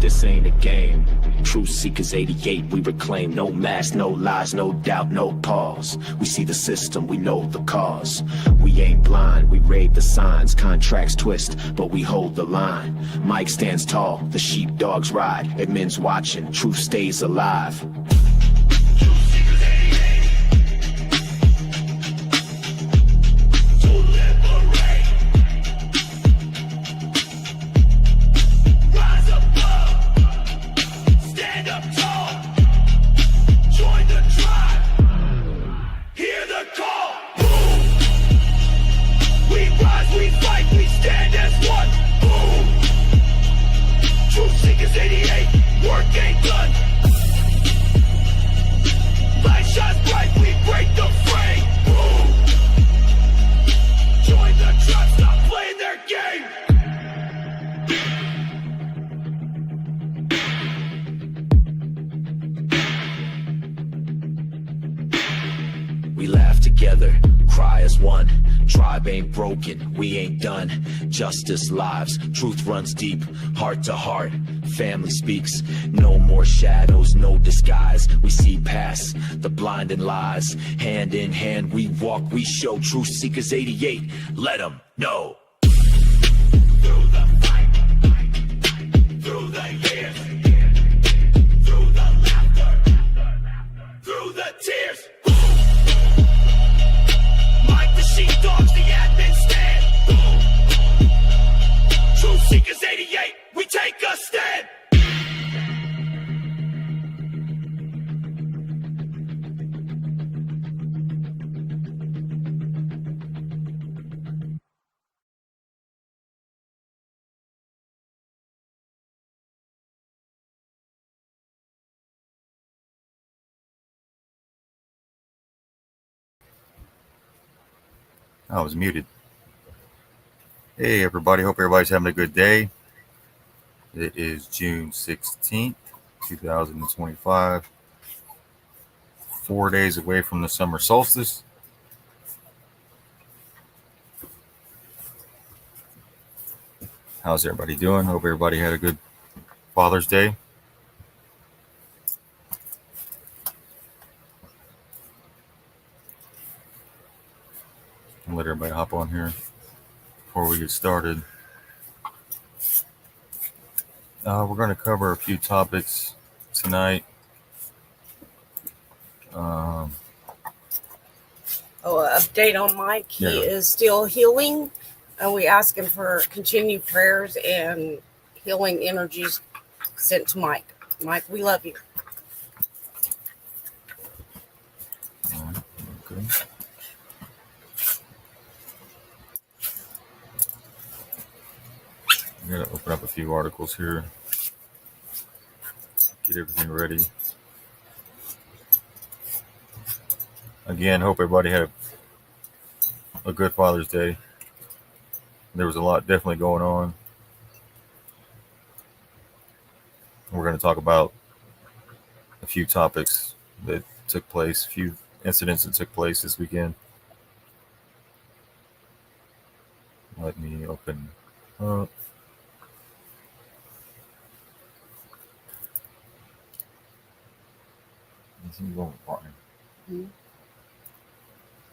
this ain't a game. Truth Seekers 88, we reclaim no mask, no lies, no doubt, no pause. We see the system, we know the cause. We ain't blind, we read the signs. Contracts twist, but we hold the line. Mike stands tall, the sheepdogs ride. Admin's watching, truth stays alive. We laugh together, cry as one. Tribe ain't broken, we ain't done. Justice lives, truth runs deep, heart to heart. Family speaks, no more shadows, no disguise. We see past the blinding lies. Hand in hand we walk, we show. Truth Seekers 88, let them know. Through the fight, through the years, through the laughter, through the tears. Sheepdogs, the admin stand. Truth Seekers 88, we take a stand. I was muted. Hey everybody, hope everybody's having a good day. It is June 16th, 2025. 4 days away from the summer solstice. How's everybody doing? Hope everybody had a good Father's Day. I'll let everybody hop on here before we get started. We're going to cover a few topics tonight. Update on Mike. He is still healing, and we ask him for continued prayers and healing energies sent to Mike. Mike, we love you. Okay. I'm going to open up a few articles here. Get everything ready. Again, hope everybody had a good Father's Day. There was a lot definitely going on. We're going to talk about a few topics that took place, a few incidents that took place this weekend. Let me open up. This is one part. Then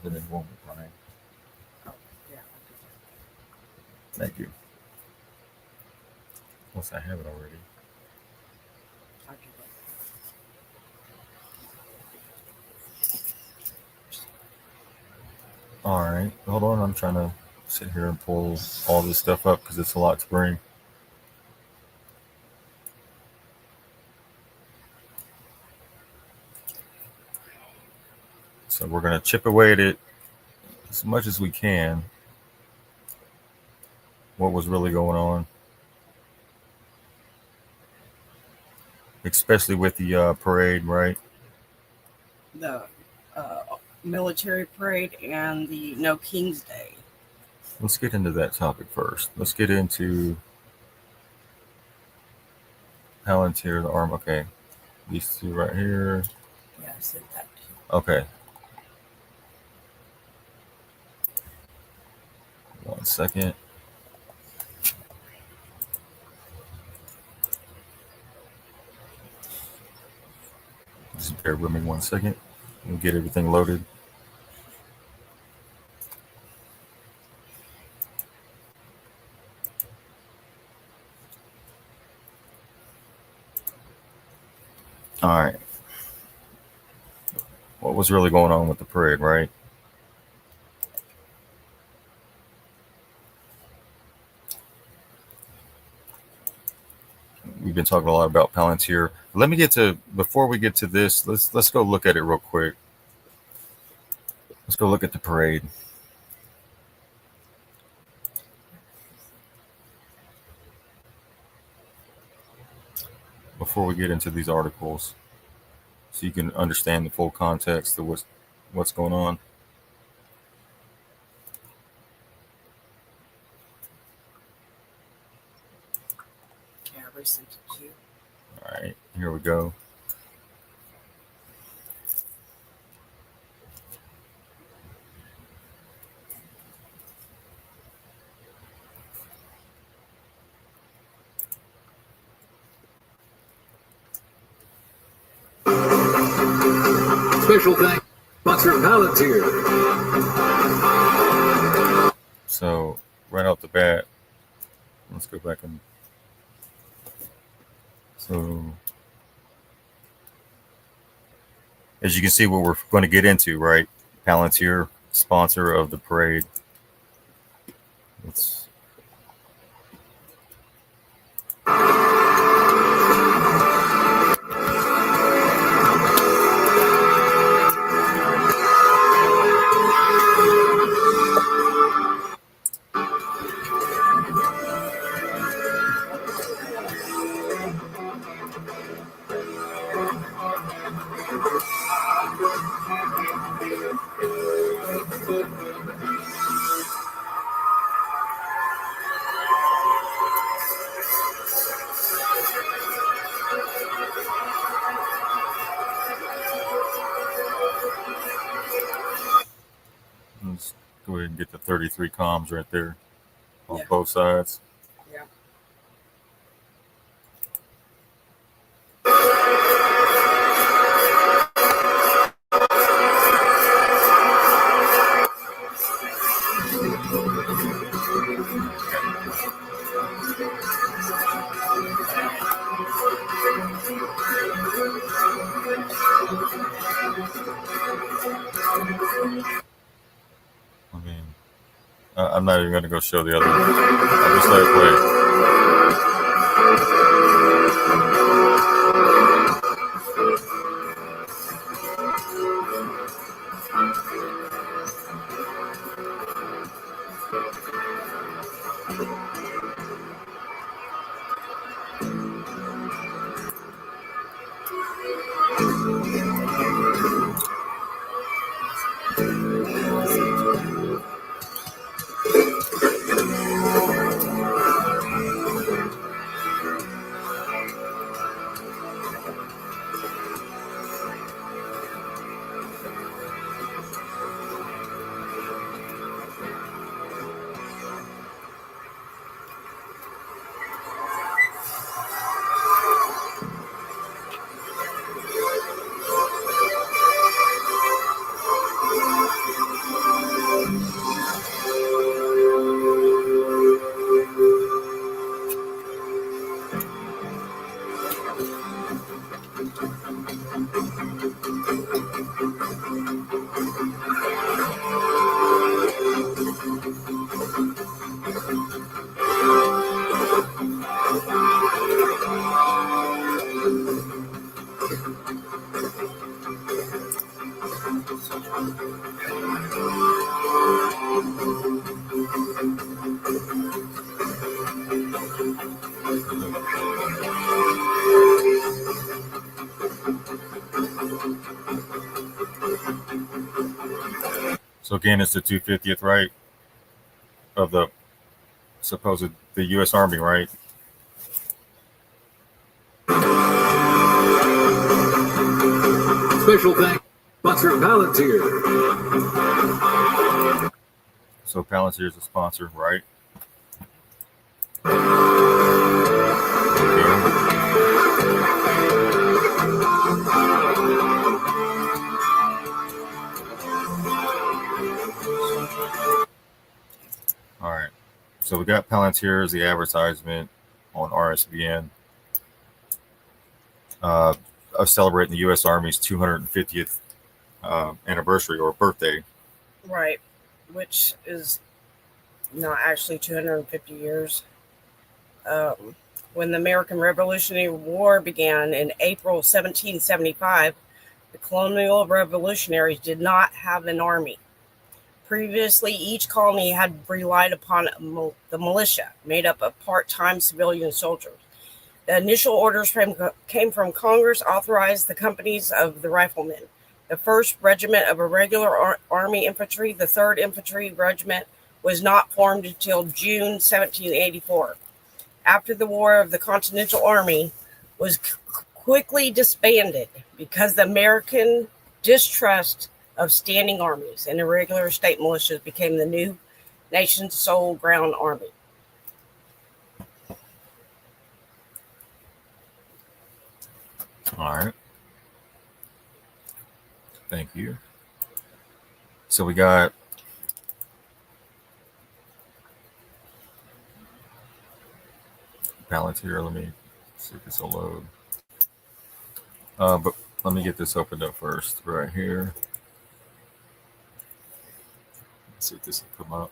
it won't be fine. Thank you. Once I have it already. All right, hold on. I'm trying to sit here and pull all this stuff up because it's a lot to bring. So we're going to chip away at it as much as we can. What was really going on, especially with the parade, right? The military parade and the No King's Day. Let's get into that topic first. Let's get into Palantir, the arm. Okay, these two right here. Yeah, I said that. Okay. 1 second. Just bear with me 1 second and get everything loaded. All right. What was really going on with the parade, right? We've been talking a lot about Palantir. Let me get to, before we get to this, let's go look at it real quick. Let's go look at the parade. Before we get into these articles, so you can understand the full context of what's going on. Yeah, I resent it to you. All right, here we go. Special thanks, sponsor Palantir. So right off the bat, let's go back and so as you can see what we're going to get into, right? Palantir, sponsor of the parade. Let's go ahead and get the 33 comms right there on both sides. Yeah. I mean, I'm not even going to go show the other one. I'll just let it play. So again, it's the 250th, right, of the supposed the U.S. Army, right? Special thanks, sponsor Palantir. So Palantir is a sponsor, right? Okay. So we got Palantir as the advertisement on RSBN of celebrating the U.S. Army's 250th anniversary or birthday. Right. Which is not actually 250 years. When the American Revolutionary War began in April 1775, the colonial revolutionaries did not have an army. Previously, each colony had relied upon the militia, made up of part-time civilian soldiers. The initial orders came from Congress, authorized the companies of the riflemen. The 1st Regiment of Irregular Army Infantry, the 3rd Infantry Regiment, was not formed until June 1784. After the War of the Continental Army was quickly disbanded because the American distrust of standing armies and irregular state militias became the new nation's sole ground army. All right. Thank you. So we got Palantir. Let me see if this will load. But let me get this opened up first, right here. Let's see if this will come up.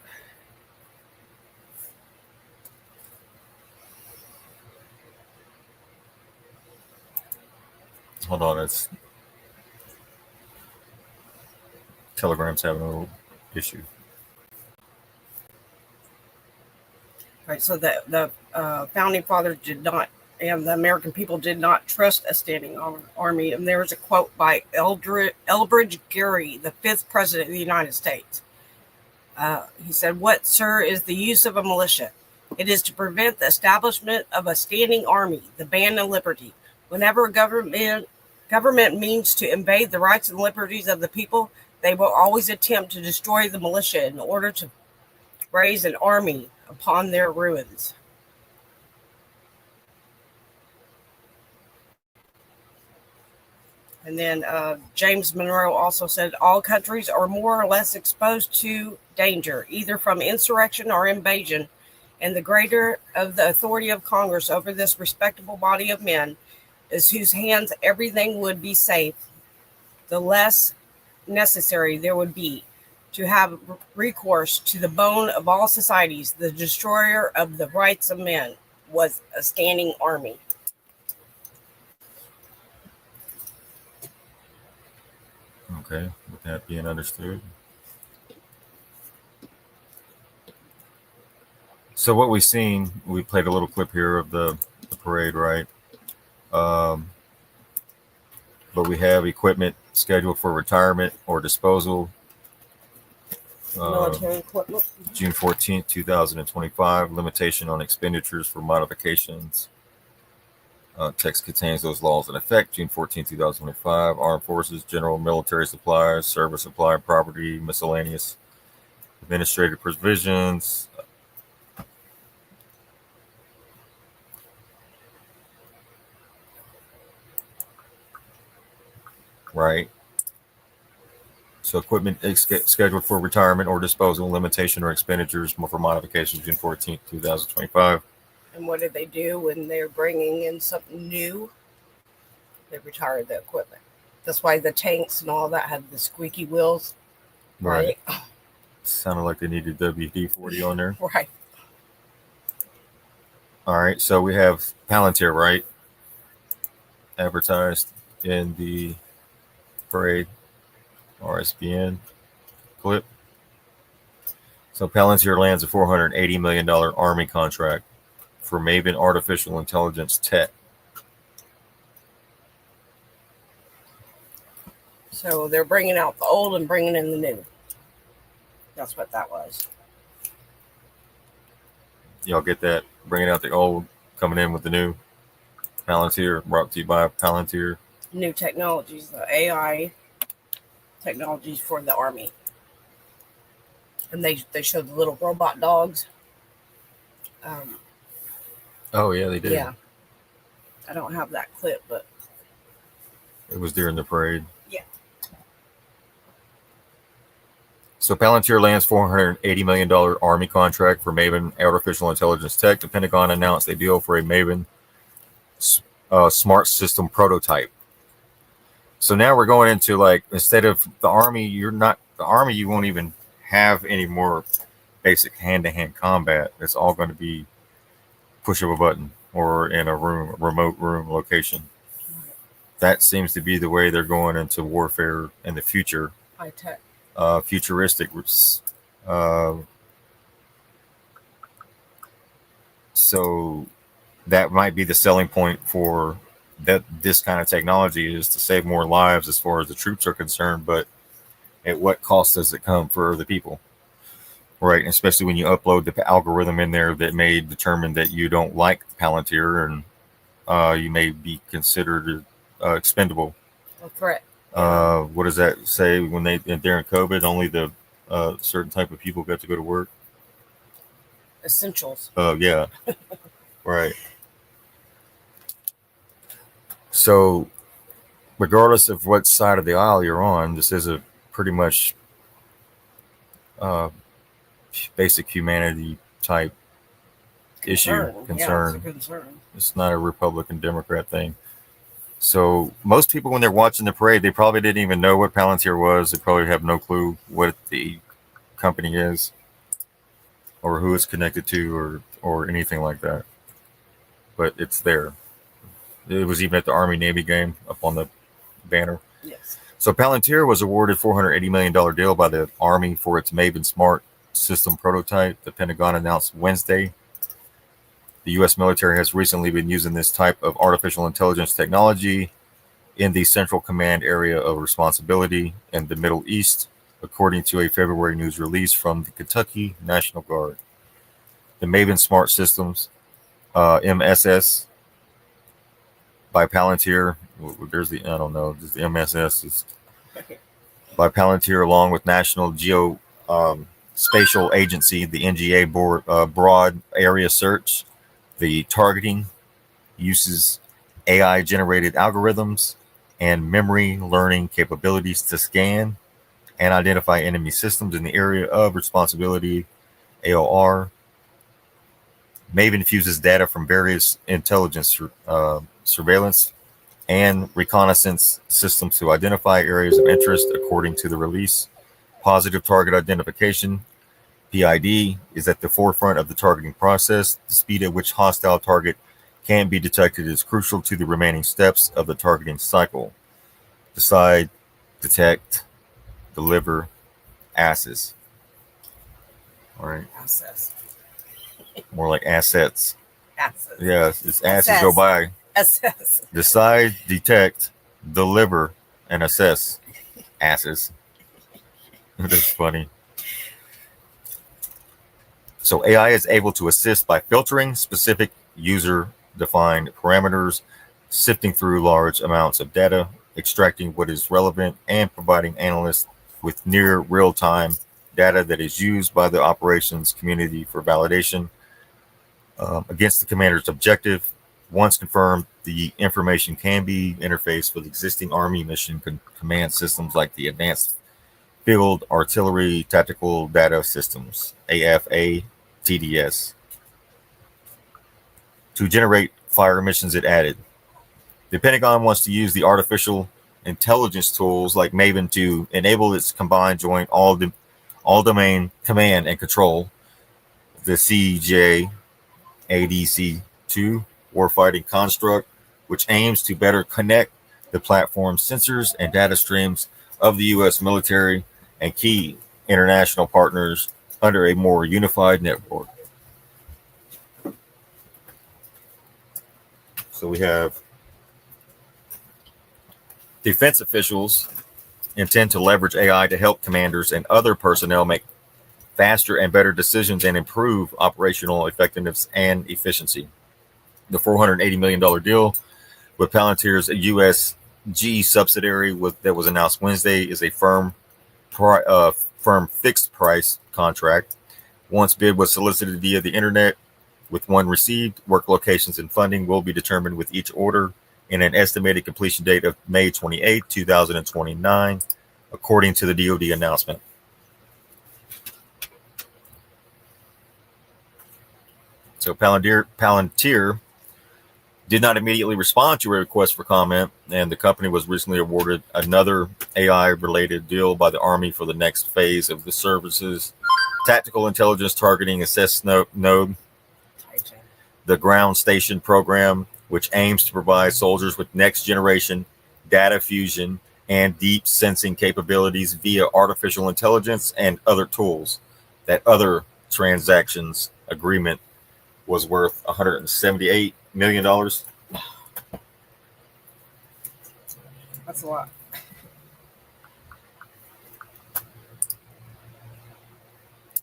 Hold on, it's Telegram's having a little issue. Right, so the founding fathers did not, and the American people did not trust a standing army. And there was a quote by Elbridge Gerry, the 5th president of the United States. He said, "What, sir, is the use of a militia? It is to prevent the establishment of a standing army, the band of liberty. Whenever a government means to invade the rights and liberties of the people, they will always attempt to destroy the militia in order to raise an army upon their ruins." And then James Monroe also said, "All countries are more or less exposed to danger, either from insurrection or invasion, and the greater of the authority of Congress over this respectable body of men, is whose hands everything would be safe, the less necessary there would be to have recourse to the bone of all societies. The destroyer of the rights of men was a standing army." Okay, with that being understood. So what we've seen, we played a little clip here of the parade, right? But we have equipment scheduled for retirement or disposal. Military equipment. June 14th, 2025. Limitation on expenditures for modifications. Text contains those laws in effect. June 14th, 2025. Armed Forces, General Military Supplies, Service Supply, Property, Miscellaneous Administrative Provisions. Right. So equipment is scheduled for retirement or disposal, limitation or expenditures for modifications, June 14th, 2025. And what did they do when they're bringing in something new? They retired the equipment. That's why the tanks and all that had the squeaky wheels. Right. Sounded like they needed WD-40 on there. Right. All right. So we have Palantir, right? Advertised in the parade RSBN clip. So Palantir lands a $480 million Army contract for Maven Artificial Intelligence Tech. So they're bringing out the old and bringing in the new. That's what that was. Y'all get that? Bringing out the old, coming in with the new. Palantir, brought to you by Palantir. New technologies, the AI technologies for the Army. And they showed the little robot dogs. Oh, yeah, they did. Yeah. I don't have that clip, but It was during the parade. yeah. So Palantir lands $480 million Army contract for Maven artificial intelligence tech. The Pentagon announced a deal for a Maven smart system prototype. So now we're going into, like, instead of the Army, you won't even have any more basic hand-to-hand combat. It's all going to be push of a button or in a remote room location. That seems to be the way they're going into warfare in the future. High tech. Futuristic. So that might be the selling point for this kind of technology, is to save more lives as far as the troops are concerned, but at what cost does it come for the people? Right, especially when you upload the algorithm in there that may determine that you don't like Palantir, and you may be considered expendable. That's right. What does that say when during COVID only the certain type of people got to go to work? Essentials. Yeah, right. So, regardless of what side of the aisle you're on, this is a pretty much basic humanity type issue, concern. Yeah, it's a concern. It's not a Republican Democrat thing. So most people, when they're watching the parade, they probably didn't even know what Palantir was. They probably have no clue what the company is or who it's connected to or anything like that. But it's there. It was even at the Army-Navy game up on the banner. Yes. So Palantir was awarded $480 million deal by the Army for its Maven Smart system prototype. The Pentagon announced Wednesday. The U.S. military has recently been using this type of artificial intelligence technology in the Central Command area of responsibility in the Middle East, according to a February news release from the Kentucky National Guard. The Maven Smart Systems, MSS, by Palantir. There's the, I don't know, just the MSS is by Palantir, along with National Geospatial Agency, the NGA Broad Area Search. The targeting uses AI-generated algorithms and memory learning capabilities to scan and identify enemy systems in the area of responsibility, AOR. Maven fuses data from various intelligence, surveillance, and reconnaissance systems to identify areas of interest, according to the release. Positive target identification, PID, is at the forefront of the targeting process. The speed at which hostile target can be detected is crucial to the remaining steps of the targeting cycle. Decide, detect, deliver, assess. All right. Assess. More like assets. Assess. Yeah, it's asses go by. Assess. Decide, detect, deliver, and assess. Asses. That's funny. So AI is able to assist by filtering specific user-defined parameters, sifting through large amounts of data, extracting what is relevant, and providing analysts with near real-time data that is used by the operations community for validation against the commander's objective. Once confirmed, the information can be interfaced with existing Army mission command systems like the Advanced Field Artillery Tactical Data Systems, AFA TDS, to generate fire missions it added. The Pentagon wants to use the artificial intelligence tools like Maven to enable its combined joint all-domain command and control, the CJADC2 warfighting construct, which aims to better connect the platform sensors and data streams of the U.S. military and key international partners under a more unified network. So we have defense officials intend to leverage AI to help commanders and other personnel make faster and better decisions and improve operational effectiveness and efficiency. The $480 million deal with Palantir's USG subsidiary that was announced Wednesday is a firm fixed price contract. Once bid was solicited via the internet, with one received, work locations and funding will be determined with each order in an estimated completion date of May 28, 2029, according to the DoD announcement. So Palantir did not immediately respond to a request for comment, and the company was recently awarded another AI-related deal by the Army for the next phase of the service's tactical intelligence targeting assess node, the ground station program, which aims to provide soldiers with next-generation data fusion and deep sensing capabilities via artificial intelligence and other tools. That other transactions agreement was worth $178 million. That's a lot.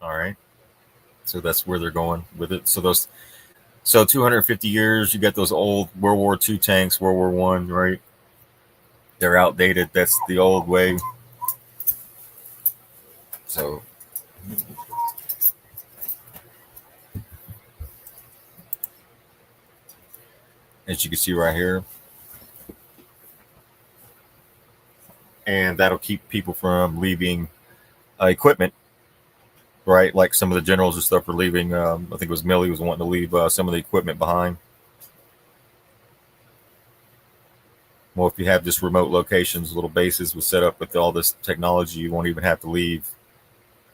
All right. So that's where they're going with it. So 250 years, you got those old World War II tanks, World War One, right? They're outdated. That's the old way. So as you can see right here, and that'll keep people from leaving equipment, right? Like some of the generals and stuff are leaving. I think it was Milley was wanting to leave some of the equipment behind. Well, if you have just remote locations, little bases with set up with all this technology, you won't even have to leave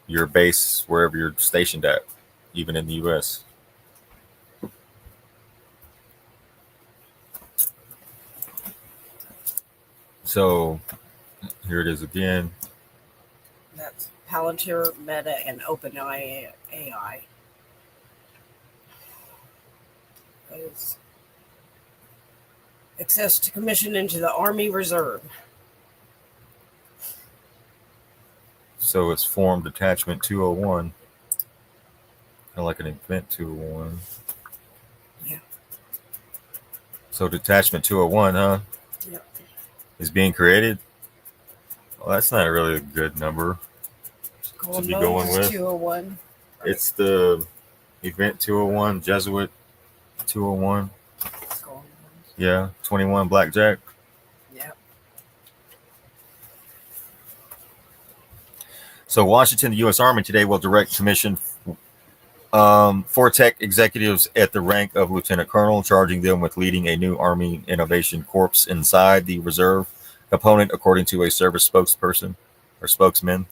your base wherever you're stationed at, even in the U.S. So here it is again. That's Palantir, Meta, and OpenAI. Is access to commission into the Army Reserve. So it's formed Detachment 201. Kind of like an Event 201. Yeah. So Detachment 201, huh? Yep. Is being created. Well, that's not really a good number to be going with. 201. Right. It's the Event 201, Jesuit 201. Yeah, 21 Blackjack. Yeah. So Washington, the U.S. Army today will direct commission 4 tech executives at the rank of lieutenant colonel, charging them with leading a new Army Innovation Corps inside the reserve component, according to a service spokesperson or spokesman.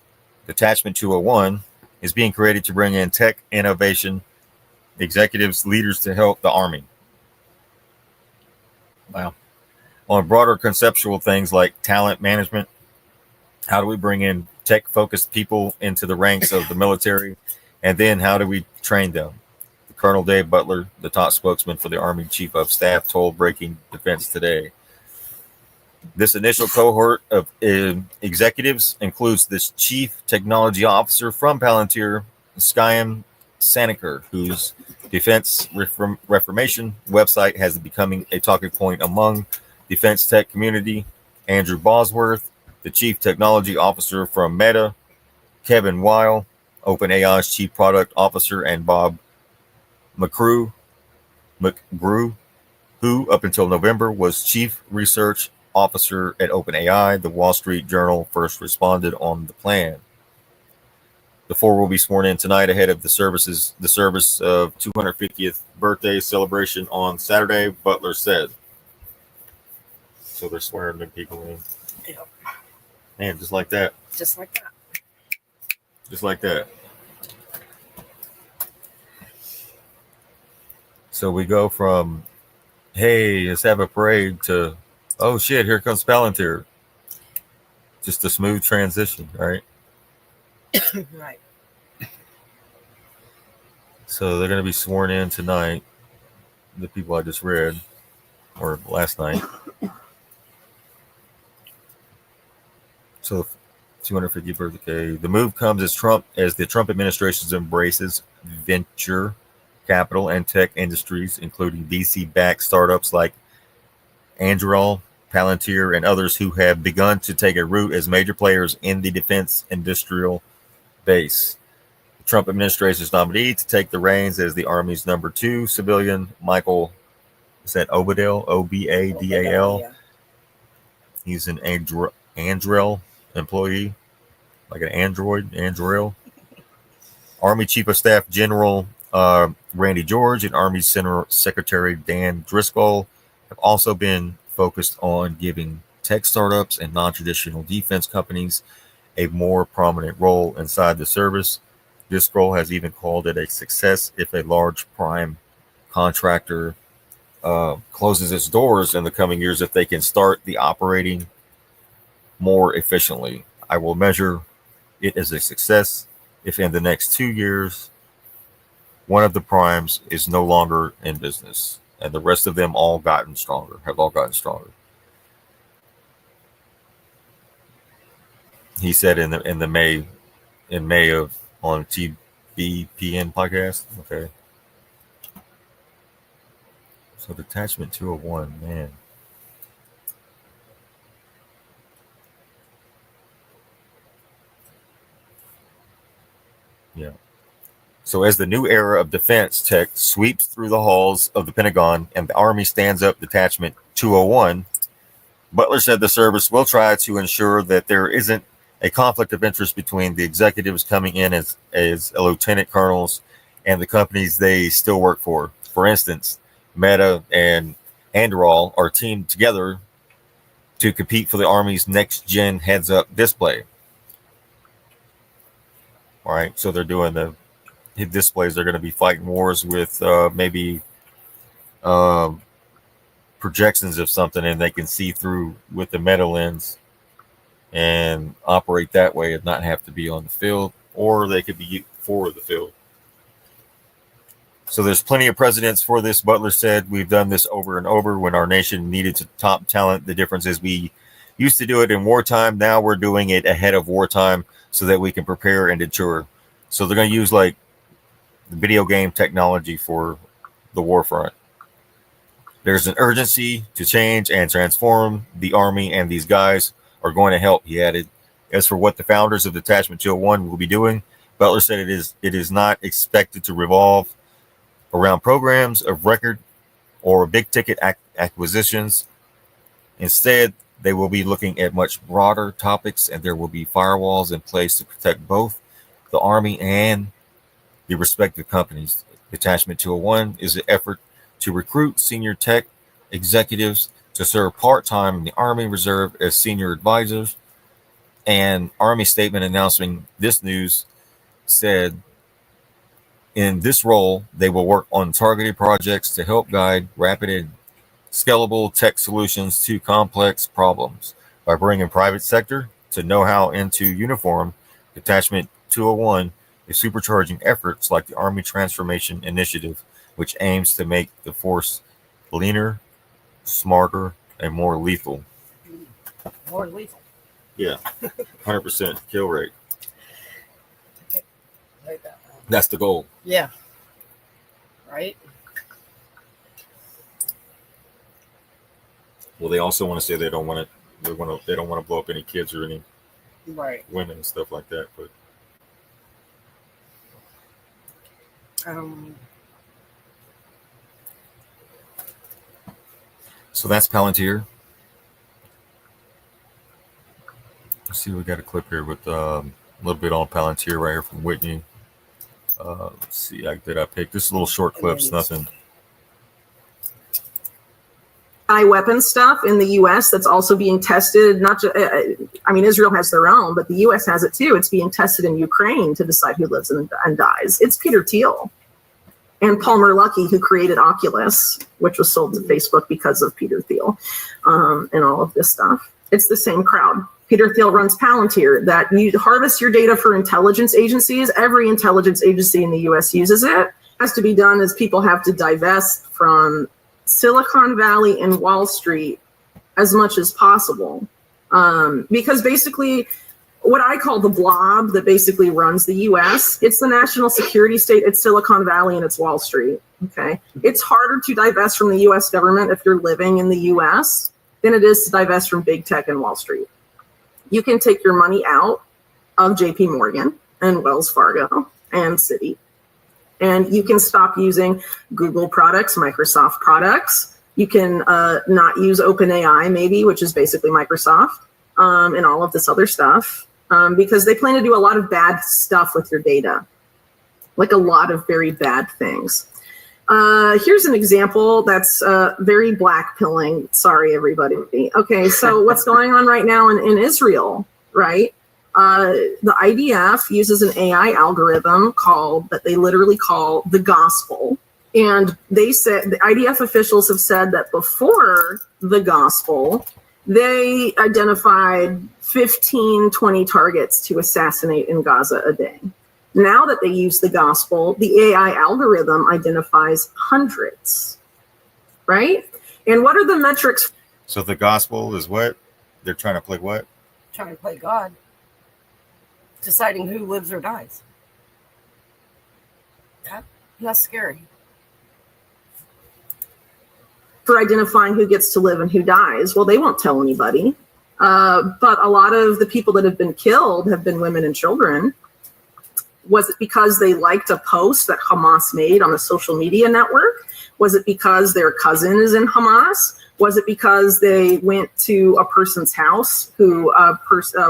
Detachment 201 is being created to bring in tech innovation executives, leaders to help the Army. Wow. On broader conceptual things like talent management, how do we bring in tech-focused people into the ranks of the military, and then how do we train them? Colonel Dave Butler, the top spokesman for the Army Chief of Staff, told Breaking Defense today. This initial cohort of executives includes this Chief Technology Officer from Palantir, Skyam Sanikar, whose Defense Reformation website has becoming a talking point among defense tech community. Andrew Bosworth, the Chief Technology Officer from Meta, Kevin Weil, OpenAI's Chief Product Officer, and Bob McGrew, who up until November was Chief Research Officer at OpenAI. The Wall Street Journal first responded on the plan. The 4 will be sworn in tonight ahead of the service of 250th birthday celebration on Saturday, Butler said. So they're swearing the people in. Yep. Man, just like that. Just like that. Just like that. So we go from, hey, let's have a parade, to, oh shit, here comes Palantir. Just a smooth transition, right? Right. So they're going to be sworn in tonight, the people I just read, or last night. So 250 birthday. The move comes as the Trump administration embraces venture capital and tech industries, including VC-backed startups like Anduril, Palantir, and others who have begun to take a root as major players in the defense industrial base. The Trump administration's nominee to take the reins as the Army's number 2 civilian, Michael, is that Obadale? Obadal? Yeah. He's an Anduril employee, like an Android. Army Chief of Staff General Randy George and Army Secretary Dan Driscoll have also been focused on giving tech startups and non-traditional defense companies a more prominent role inside the service. Driscoll has even called it a success if a large prime contractor closes its doors in the coming years if they can start the operating more efficiently. I will measure it as a success if in the next 2 years one of the primes is no longer in business and the rest of them have all gotten stronger. He said in May of on TBPN podcast. Okay. So detachment 201, man. Yeah. So as the new era of defense tech sweeps through the halls of the Pentagon and the Army stands up Detachment 201, Butler said the service will try to ensure that there isn't a conflict of interest between the executives coming in as lieutenant colonels and the companies they still work for. For instance, Meta and Anduril are teamed together to compete for the Army's next-gen heads-up display. All right, so they're doing the displays. They're going to be fighting wars with maybe projections of something, and they can see through with the Meta lens and operate that way and not have to be on the field, or they could be for the field. So there's plenty of precedents for this. Butler said, we've done this over and over when our nation needed to top talent. The difference is we used to do it in wartime. Now we're doing it ahead of wartime so that we can prepare and ensure. So they're going to use like the video game technology for the war front. There's an urgency to change and transform the Army, and these guys are going to help, he added. As for what the founders of Detachment 201 will be doing, Butler said it is not expected to revolve around programs of record or big ticket acquisitions. Instead, they will be looking at much broader topics, and there will be firewalls in place to protect both the Army and the respective companies. Detachment 201 is an effort to recruit senior tech executives to serve part-time in the Army Reserve as senior advisors. An Army statement announcing this news said, in this role, they will work on targeted projects to help guide rapid and scalable tech solutions to complex problems. By bringing private sector to know-how into uniform, Detachment 201 is supercharging efforts like the Army Transformation Initiative, which aims to make the force leaner, smarter, and more lethal. More lethal. Yeah, 100% kill rate. Okay. Like that. That's the goal. Yeah. Right? Well, they also want to say they don't want to blow up any kids or any Right. women and stuff like that. But so that's Palantir. Let's see, we got a clip here with a little bit on Palantir right here from Whitney. Let's see, did I pick this little short clips? Nothing. Weapon stuff in the U.S. that's also being tested. Not just, I mean, Israel has their own, but the U.S. has it too. It's being tested in Ukraine to decide who lives and dies. It's Peter Thiel and Palmer Luckey, who created Oculus, which was sold to Facebook because of Peter Thiel, and all of this stuff. It's the same crowd. Peter Thiel runs Palantir, that you harvest your data for intelligence agencies. Every intelligence agency in the U.S. uses it. It has to be done as people have to divest from Silicon Valley and Wall Street as much as possible. Because basically what I call the blob that basically runs the US, it's the national security state, it's Silicon Valley and it's Wall Street. Okay. It's harder to divest from the US government if you're living in the US than it is to divest from big tech and Wall Street. You can take your money out of JP Morgan and Wells Fargo and Citi, and you can stop using Google products, Microsoft products. You can not use OpenAI, maybe, which is basically Microsoft, and all of this other stuff, because they plan to do a lot of bad stuff with your data. like a lot of very bad things. Here's an example that's very black pilling. Sorry, everybody. Okay, so what's going on right now in Israel, right? The IDF uses an AI algorithm that they literally call the gospel. And they said, the IDF officials have said that before the gospel, they identified 15, 20 targets to assassinate in Gaza a day. Now that they use the gospel, the AI algorithm identifies hundreds, right? And what are the metrics? So the gospel is what? They're trying to play what? Trying to play God, deciding who lives or dies. That's scary. For identifying who gets to live and who dies. Well, they won't tell anybody. But a lot of the people that have been killed have been women and children. Was it because they liked a post that Hamas made on a social media network? Was it because their cousin is in Hamas? Was it because they went to a person's house who a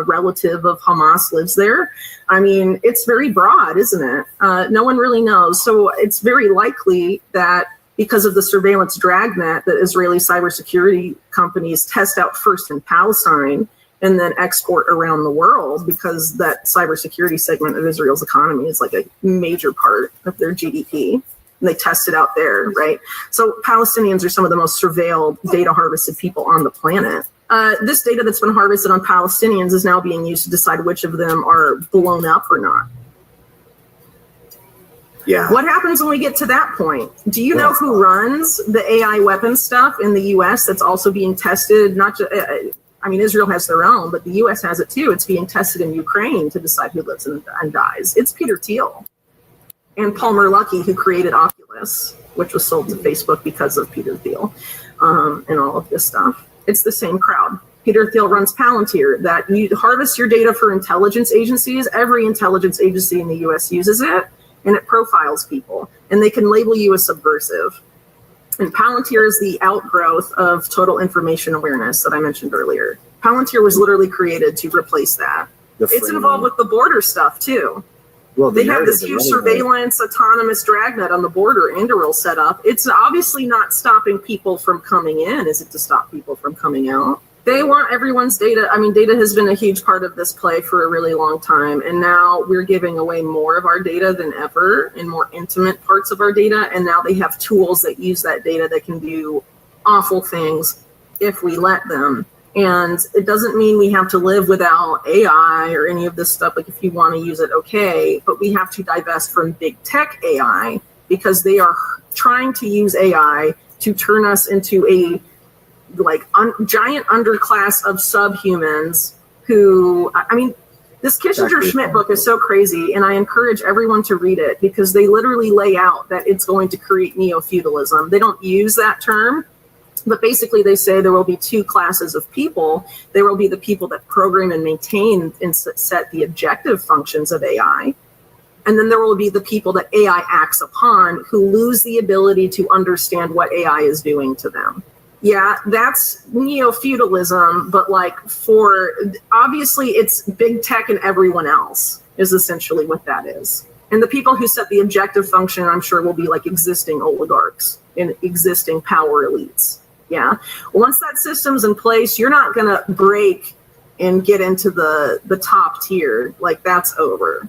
relative of Hamas lives there? I mean, it's very broad, isn't it? No one really knows. So it's very likely that because of the surveillance dragnet that Israeli cybersecurity companies test out first in Palestine and then export around the world, because that cybersecurity segment of Israel's economy is like a major part of their GDP. And they test it out there, right? So Palestinians are some of the most surveilled, data harvested people on the planet. This data that's been harvested on Palestinians is now being used to decide which of them are blown up or not. Yeah. What happens when we get to that point? Do you know who runs the AI weapons stuff in the U.S. that's also being tested? Not just, I mean, Israel has their own, but the U.S. has it too. It's being tested in Ukraine to decide who lives and dies. It's Peter Thiel and Palmer Luckey, who created Oculus, which was sold to Facebook because of Peter Thiel and all of this stuff. It's the same crowd. Peter Thiel runs Palantir, that you harvest your data for intelligence agencies. Every intelligence agency in the U.S. uses it. And it profiles people, and they can label you as subversive. And Palantir is the outgrowth of total information awareness that I mentioned earlier. Palantir was literally created to replace that. It's involved with the border stuff too. Well, they have this huge surveillance, autonomous dragnet on the border Anduril set up. It's obviously not stopping people from coming in. Is it to stop people from coming out? They want everyone's data. I mean, data has been a huge part of this play for a really long time. And now we're giving away more of our data than ever, and more intimate parts of our data. And now they have tools that use that data that can do awful things if we let them. And it doesn't mean we have to live without AI or any of this stuff. Like, if you want to use it, okay. But we have to divest from big tech AI, because they are trying to use AI to turn us into a giant underclass of subhumans who, I mean, this Kissinger-Schmidt book is so crazy, and I encourage everyone to read it, because they literally lay out that it's going to create neo-feudalism. They don't use that term, but basically they say there will be two classes of people. There will be the people that program and maintain and set the objective functions of AI. And then there will be the people that AI acts upon, who lose the ability to understand what AI is doing to them. Yeah, that's neo-feudalism, but obviously it's big tech and everyone else is essentially what that is. And the people who set the objective function, I'm sure, will be like existing oligarchs and existing power elites. Yeah. Once that system's in place, you're not going to break and get into the top tier. Like, that's over.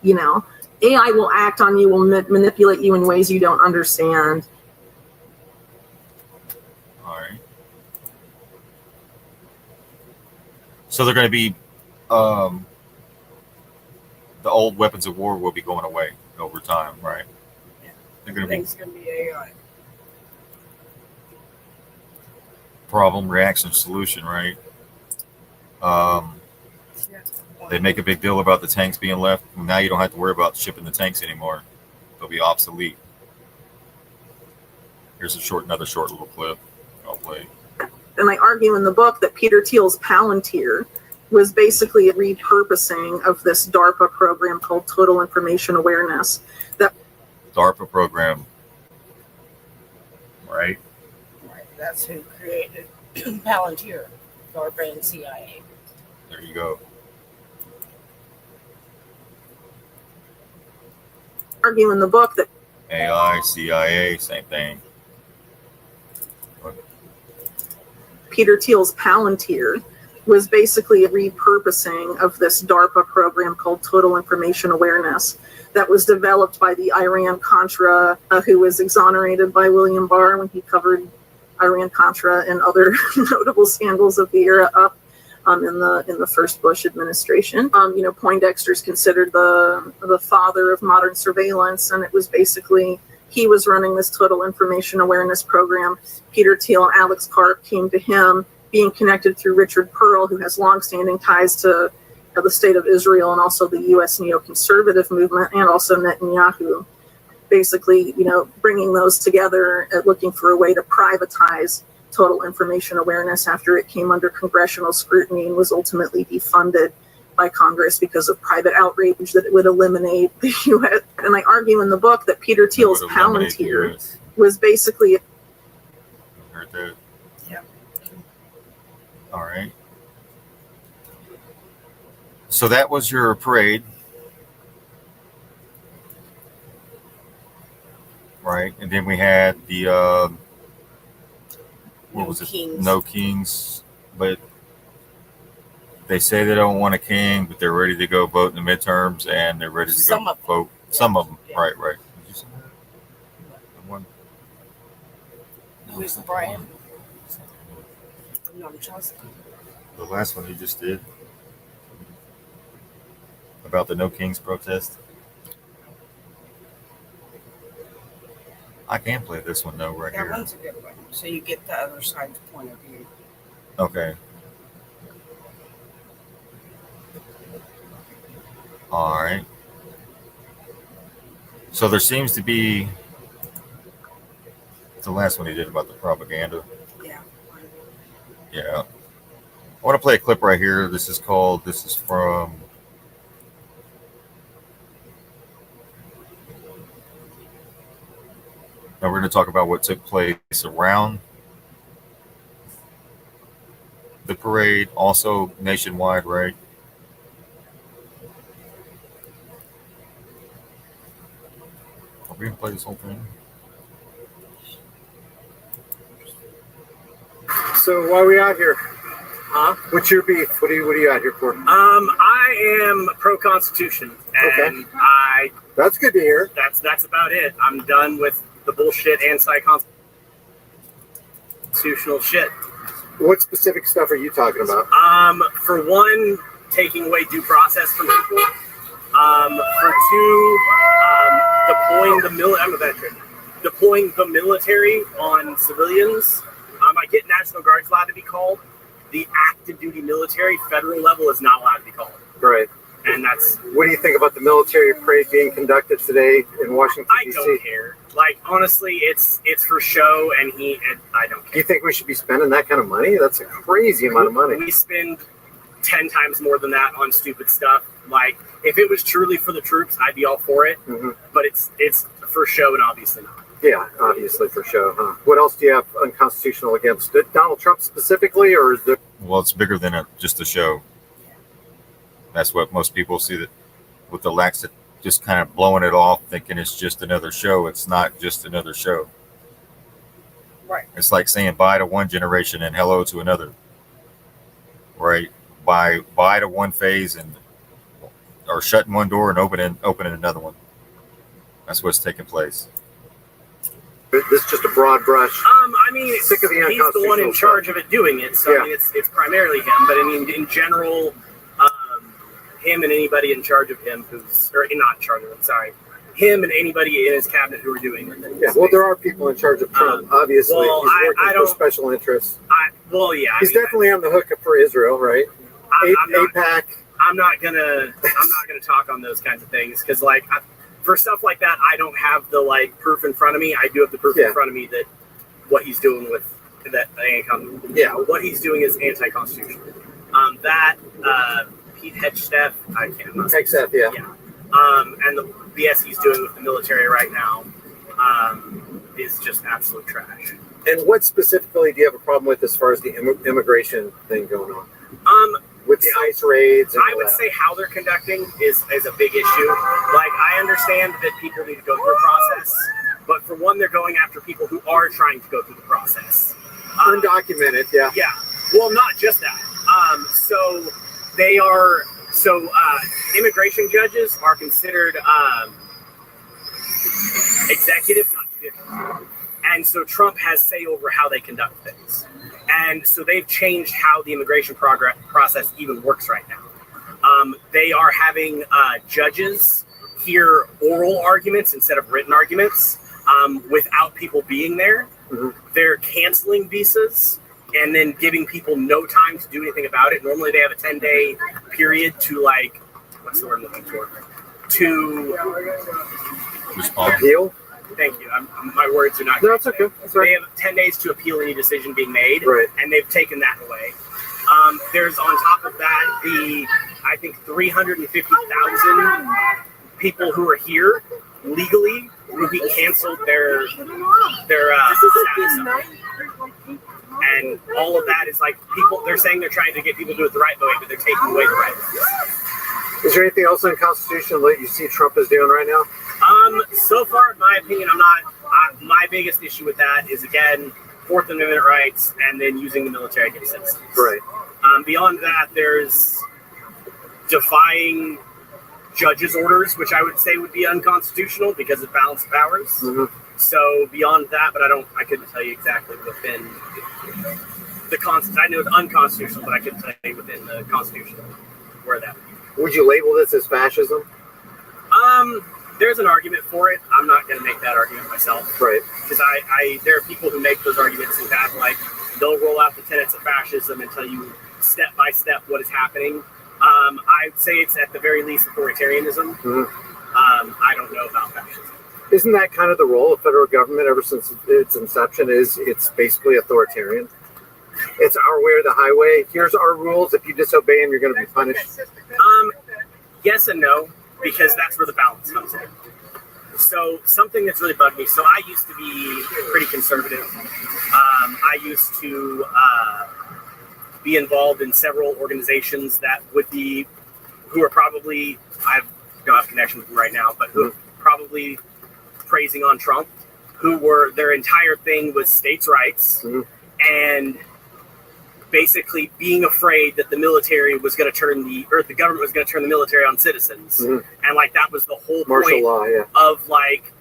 You know, AI will act on you, will manipulate you in ways you don't understand. So they're going to be, the old weapons of war will be going away over time, right? Yeah. They're going to be It's going to be AI. problem, reaction, solution, right? They make a big deal about the tanks being left. Now you don't have to worry about shipping the tanks anymore. They'll be obsolete. Here's another short little clip I'll play. And I argue in the book that Peter Thiel's Palantir was basically a repurposing of this DARPA program called Total Information Awareness. That DARPA program, right? That's who created Palantir, DARPA and CIA. There you go. argue in the book that AI, CIA, same thing. Peter Thiel's Palantir was basically a repurposing of this DARPA program called Total Information Awareness that was developed by the Iran-Contra, who was exonerated by William Barr when he covered Iran-Contra and other notable scandals of the era up in the first Bush administration. Poindexter is considered the father of modern surveillance, and it was basically he was running this Total Information Awareness program. Peter Thiel and Alex Karp came to him, being connected through Richard Pearl, who has longstanding ties to the state of Israel and also the U.S. neoconservative movement, and also Netanyahu. Basically, bringing those together, looking for a way to privatize Total Information Awareness after it came under congressional scrutiny and was ultimately defunded by Congress because of private outrage that it would eliminate the U.S. And I argue in the book that Peter Thiel's Palantir was basically... Heard that? Yeah. All right. So that was your parade. Right. And then we had the... what was it? Kings. No kings, but they say they don't want a king, but they're ready to go vote in the midterms, and they're ready to Some go of them. vote. Yeah. Some of them, Yeah. right. Did you say that? The one? Who's the Brian? No, Chelsea. The last one you just did about the No Kings protest. I can play this one though, right That here. one's a good one. So you get the other side's point of view. Okay. All right. So there seems to be the last one he did about the propaganda. Yeah. Yeah. I want to play a clip right here. This is from now we're going to talk about what took place around the parade, also nationwide, right? Are we going to play this whole thing? So why are we out here? Huh? What's your beef? What are you out here for? I am pro-Constitution, and Okay. that's good to hear. that's about it. I'm done with the bullshit anti-constitutional shit. What specific stuff are you talking about? For one, taking away due process from people. For two, deploying I'm a veteran. Deploying the military on civilians. I get National Guard's allowed to be called. The active duty military, federal level, is not allowed to be called. Right. And that's, What do you think about the military parade being conducted today in Washington, I D.C.? don't care. Like, honestly, it's for show, and I don't Do care. you think we should be spending that kind of money? That's a crazy amount of money. We spend 10 times more than that on stupid stuff. Like, if it was truly for the troops, I'd be all for it. Mm-hmm. But it's for show, and obviously not. Yeah, obviously for sure. Huh? What else do you have unconstitutional against Donald Trump specifically, or is there? Well, it's bigger than just a show. That's what most people see, that with the lax just kind of blowing it off, thinking it's just another show. It's not just another show. Right. It's like saying bye to one generation and hello to another. Right? Bye to one phase and or shutting one door and opening another one. That's what's taking place. This is just a broad brush. I mean, Sick of the he's the one in unconstitutional charge of it doing it, so Yeah. I mean, it's primarily him. But I mean, in general, him and anybody in charge of him not in charge of him, sorry, him and anybody in his cabinet who are doing it. Yeah, well, there are people in charge of Trump. Obviously, well, he's working I for don't- special interests. He's Definitely on the hook for Israel, right? I'm AIPAC. not gonna talk on those kinds of things because for stuff like that, I don't have the proof in front of me. I do have the proof Yeah. in front of me that what he's doing with that what he's doing is anti-constitutional. Pete Hegseth, I can't. Hegseth, yeah. And the BS he's doing with the military right now is just absolute trash. And what specifically do you have a problem with as far as the immigration thing going on? with the ICE raids. And I all would that. say how they're conducting is a big issue. Like, I understand that people need to go through a process, but for one, they're going after people who are trying to go through the process. Undocumented, yeah. Yeah. Well, not just that. So they are. So immigration judges are considered executive, not judicial. And so Trump has say over how they conduct things. And so they've changed how the immigration process even works right now. They are having judges hear oral arguments instead of written arguments without people being there. Mm-hmm. They're canceling visas and then giving people no time to do anything about it. Normally they have a 10-day period to, like, what's the word I'm looking for? To Respond. Appeal? Thank you. My words are not. No, it's okay. That's They right. have 10 days to appeal any decision being made, Right. and they've taken that away. There's on top of that I think 350,000 people who are here legally will be canceled their status. And all of that is like people. They're saying they're trying to get people to do it the right way, but they're taking away the right way. Is there anything else unconstitutional that you see Trump is doing right now? So far, in my opinion, I'm not. My biggest issue with that is, again, Fourth Amendment rights and then using the military against citizens. Right. Beyond that, there's defying judges' orders, which I would say would be unconstitutional because of balance of powers. Mm-hmm. So beyond that, but I couldn't tell you exactly within the Constitution. I know it's unconstitutional, but I couldn't tell you within the Constitution where that would be. Would you label this as fascism? There's an argument for it. I'm not going to make that argument myself. Right. Because there are people who make those arguments who have, like, they'll roll out the tenets of fascism and tell you step by step what is happening. I'd say it's at the very least authoritarianism. Mm-hmm. I don't know about fascism. Isn't that kind of the role of federal government ever since its inception? It's basically authoritarian. It's our way or the highway. Here's our rules. If you disobey them, you're going to be punished. Yes and no, because that's where the balance comes in. So something that's really bugged me. So I used to be pretty conservative. I used to be involved in several organizations that would be, who are probably, I don't have a connection with them right now, but who are probably praising on Trump, who were, their entire thing was states' rights, and basically being afraid that the military was going to turn the government was going to turn the military on citizens. And like, that was the whole Martial point law, yeah. of like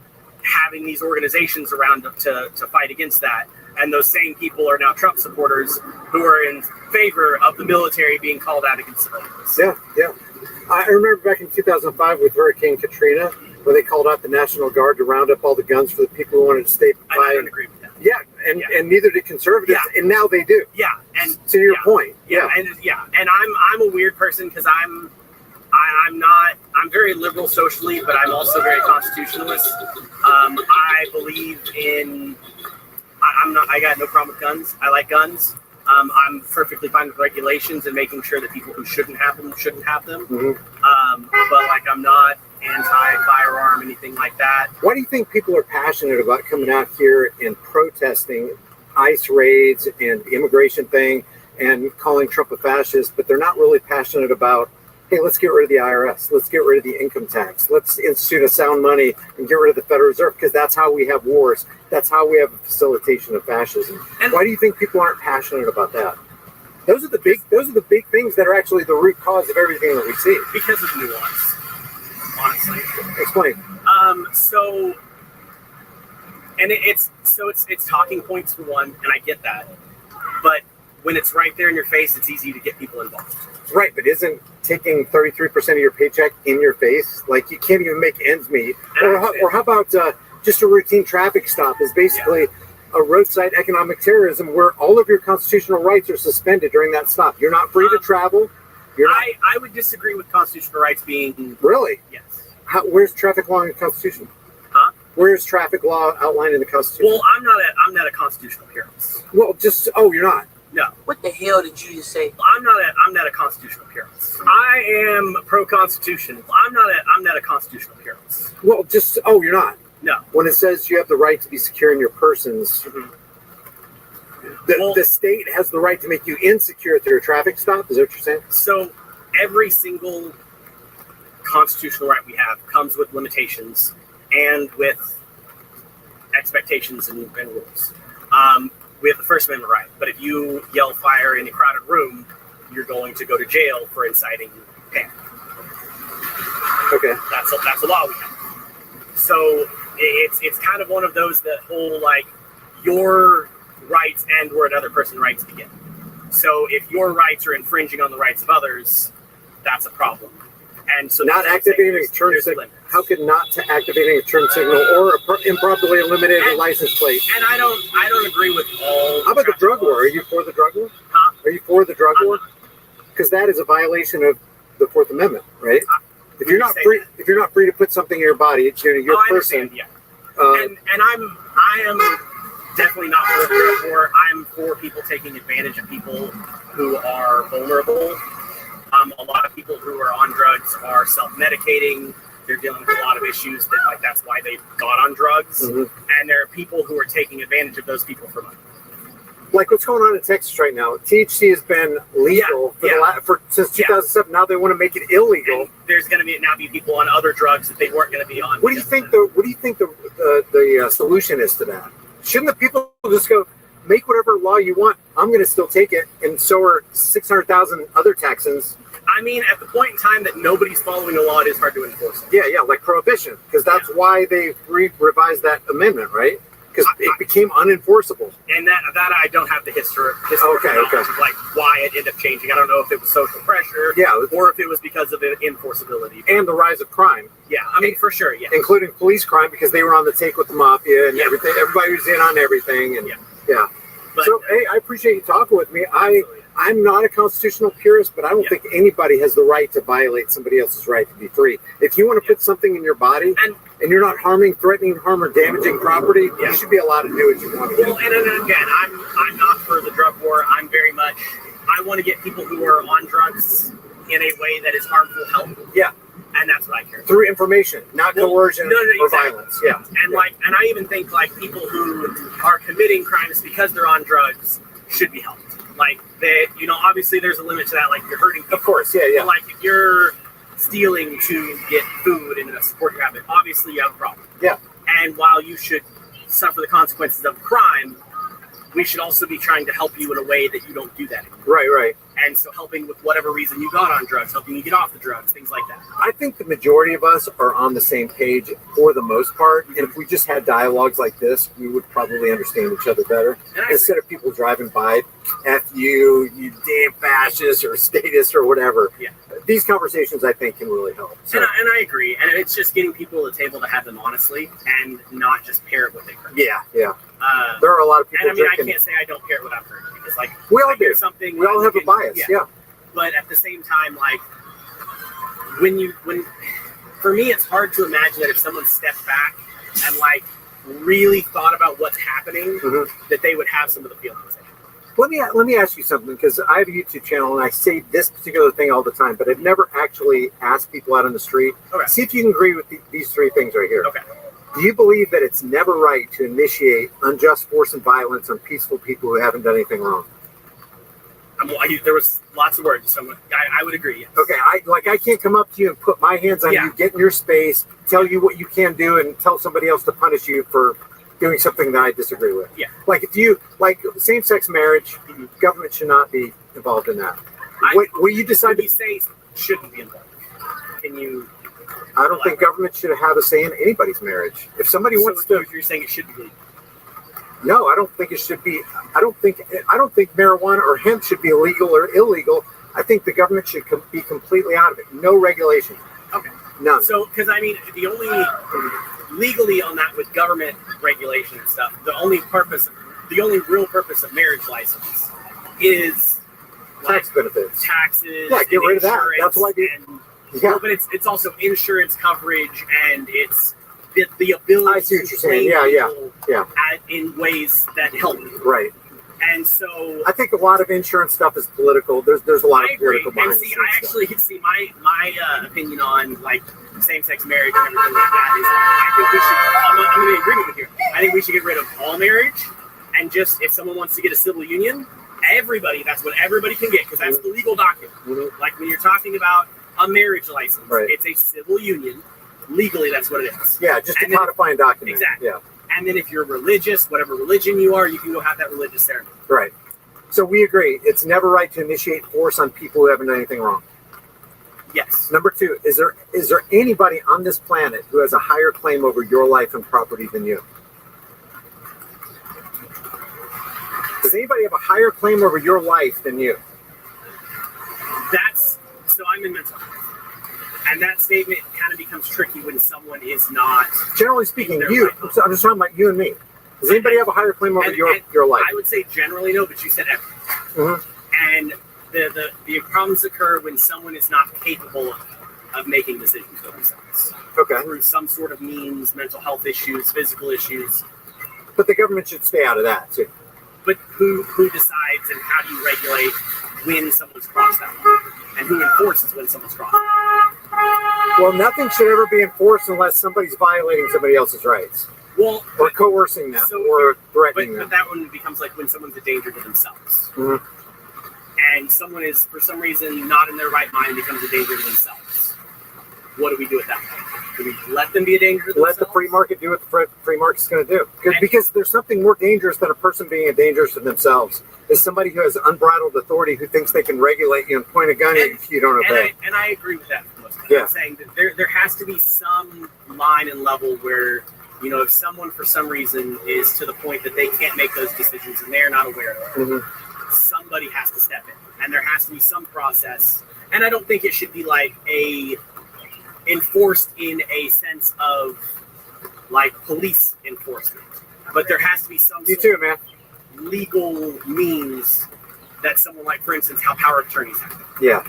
having these organizations around to fight against that. And those same people are now Trump supporters who are in favor of the military being called out against civilians. Yeah, yeah. I remember back in 2005 with Hurricane Katrina, where they called out the National Guard to round up all the guns for the people who wanted to stay I by. don't agree with that. Yeah, and neither did conservatives, and now they do. Yeah, and To your point. and I'm a weird person because I'm very liberal socially, but I'm also very constitutionalist. I believe in. I got no problem with guns. I like guns. I'm perfectly fine with regulations and making sure that people who shouldn't have them. But like, I'm not anti-firearm, anything like that. Why do you think people are passionate about coming out here and protesting ICE raids and the immigration thing and calling Trump a fascist, but they're not really passionate about, hey, let's get rid of the IRS, let's get rid of the income tax, let's institute a sound money and get rid of the Federal Reserve, because that's how we have wars, that's how we have a facilitation of fascism. And why do you think people aren't passionate about that? Those are the big things that are actually the root cause of everything that we see. Because of nuance, honestly. Explain. So it's talking points for one, and I get that. But when it's right there in your face, it's easy to get people involved. Right, but isn't taking 33% of your paycheck in your face, like, you can't even make ends meet? Or how about just a routine traffic stop is basically a roadside economic terrorism where all of your constitutional rights are suspended during that stop. You're not free to travel. You're not, I would disagree with constitutional rights being really? yes. Where's traffic law in the Constitution? Huh? Where's traffic law outlined in the Constitution? Well, I'm not a constitutional purist. Well, just you're not. No, What the hell did you just say? I'm not a constitutional purist. I am pro-constitution. I'm not a constitutional purist. Well, just you're not. No. When it says you have the right to be secure in your persons, The state has the right to make you insecure through a traffic stop. Is that what you're saying? So every single constitutional right we have comes with limitations and with expectations and rules. We have the First Amendment right, but if you yell fire in a crowded room, you're going to go to jail for inciting panic. Okay. That's a law we have. So it's kind of one of those that whole like your rights end where another person's rights begin. So if your rights are infringing on the rights of others, that's a problem. And so not activating a turn signal. How could not activating a turn signal or improperly eliminating a license plate? And I don't agree with all. How about the drug war? Are you for the drug war? Huh? Are you for the drug war? Because that is a violation of the Fourth Amendment, right? If you're not free, if you're not free to put something in your body, it's your person. Yeah. And I am definitely not for the drug war. I'm for people taking advantage of people who are vulnerable. A lot of people who are on drugs are self-medicating. They're dealing with a lot of issues that's why they got on drugs. Mm-hmm. And there are people who are taking advantage of those people for money. Like what's going on in Texas right now? THC has been legal since 2007. Now they want to make it illegal. And there's going to now be people on other drugs that they weren't going to be on. What do you think the solution is to that? Shouldn't the people just go make whatever law you want? I'm going to still take it, and so are 600,000 other Texans. I mean, at the point in time that nobody's following a law, it is hard to enforce it. Yeah, like prohibition, because that's why they revised that amendment, right? Because it became unenforceable. And that I don't have the history okay. of like why it ended up changing. I don't know if it was social pressure, or if it was because of enforceability. And the rise of crime. Yeah, I mean, for sure, yeah. Including police crime, because they were on the take with the mafia and everything. Everybody was in on everything. And yeah. But, so, hey, I appreciate you talking with me. I'm not a constitutional purist, but I don't think anybody has the right to violate somebody else's right to be free. If you want to put something in your body and you're not threatening harm, or damaging property, you should be allowed to do what you want to do. Well, and again, I'm not for the drug war. I'm very much, I want to get people who are on drugs in a way that is harmful help. Yeah. And that's what I care about. Through information, not coercion or violence. Yeah. And I even think like people who are committing crimes because they're on drugs should be helped. Like they, obviously there's a limit to that. Like you're hurting people. Of course, yeah. But like if you're stealing to get food and support your habit, obviously you have a problem. Yeah. And while you should suffer the consequences of crime, we should also be trying to help you in a way that you don't do that anymore. Right. And so helping with whatever reason you got on drugs, helping you get off the drugs, things like that. I think the majority of us are on the same page for the most part. And if we just had dialogues like this, we would probably understand each other better. Instead of people driving by, F you damn fascist or statist or whatever. Yeah. These conversations, I think, can really help. So. And I agree. And it's just getting people at the table to have them honestly and not just parrot what they've heard. Yeah. There are a lot of people. And I can't say I don't parrot what I've heard because, like, we all hear do. Something. We all have a bias. Yeah. But at the same time, like, when for me, it's hard to imagine that if someone stepped back and like really thought about what's happening, that they would have some of the feelings. Let me ask you something, because I have a YouTube channel and I say this particular thing all the time, but I've never actually asked people out on the street. Okay. See if you can agree with these three things right here. Okay. Do you believe that it's never right to initiate unjust force and violence on peaceful people who haven't done anything wrong? There was lots of words, so I would agree. Yes. Okay, I can't come up to you and put my hands on you, get in your space, tell you what you can do, and tell somebody else to punish you for doing something that I disagree with. Yeah. Like if you same-sex marriage, government should not be involved in that. What you decide to say shouldn't be involved. Can you? I don't think government should have a say in anybody's marriage. If somebody wants to, you're saying it should be legal. No, I don't think it should be. I don't think marijuana or hemp should be illegal or illegal. I think the government should be completely out of it. No regulation. Okay. None. So, because I mean, the only legally on that with government regulation and stuff, the only real purpose of marriage license is tax benefits, taxes. Yeah, get rid of that. That's why. Well, but it's also insurance coverage and it's the ability. I see what you're saying. Yeah. In ways that help. Right. And so I think a lot of insurance stuff is political. There's a lot of political behind it. I actually see my opinion on like same-sex marriage and everything like that is I think we should. I'm going to agree with you here. I think we should get rid of all marriage And just if someone wants to get a civil union, that's what everybody can get because that's the legal document. Mhm. Like when you're talking about a marriage license, Right. it's a civil union. Legally, that's what it is. Yeah, just a And then- codifying document. Exactly. Yeah, And then if you're religious, whatever religion you are, you can go have that religious ceremony. right. So we agree. It's never right to initiate force on people who haven't done anything wrong. Yes. Number two, is there anybody on this planet who has a higher claim over your life and property than you? Does anybody have a higher claim over your life than you? So I'm in mental health. And that statement kind of becomes tricky when someone is not. Generally speaking, They're you. right. I'm just talking about you and me. Does anybody have a higher claim over And your life? I would say generally no, but you said everything. Mhm. And the problems occur when someone is not capable of making decisions for themselves Okay, through some sort of means, mental health issues, physical issues. but the government should stay out of that too. But who decides and how do you regulate when someone's crossed that line? And who enforces when someone's crossed that line? Well, nothing should ever be enforced unless somebody's violating somebody else's rights Well, or coercing them So or but threatening them. that one becomes like when someone's a danger to themselves. Mhm. And someone is, for some reason, not in their right mind and becomes a danger to themselves. What do we do at that point? Do we let them be a danger to themselves? Let the free market do what the free market's going to do. Because there's something more dangerous than a person being a danger to themselves. Is somebody who has unbridled authority who thinks they can regulate you and point a gun at you if you don't obey. And I agree with that for the most part. Yeah. I'm saying that there has to be some line and level where, if someone for some reason is to the point that they can't make those decisions and they're not aware of it, Mhm. somebody has to step in. And there has to be some process. And I don't think it should be like enforced in a sense of like police enforcement. But there has to be some You sort too, of man. legal means that someone like, for instance, how power of attorneys happen. Yeah.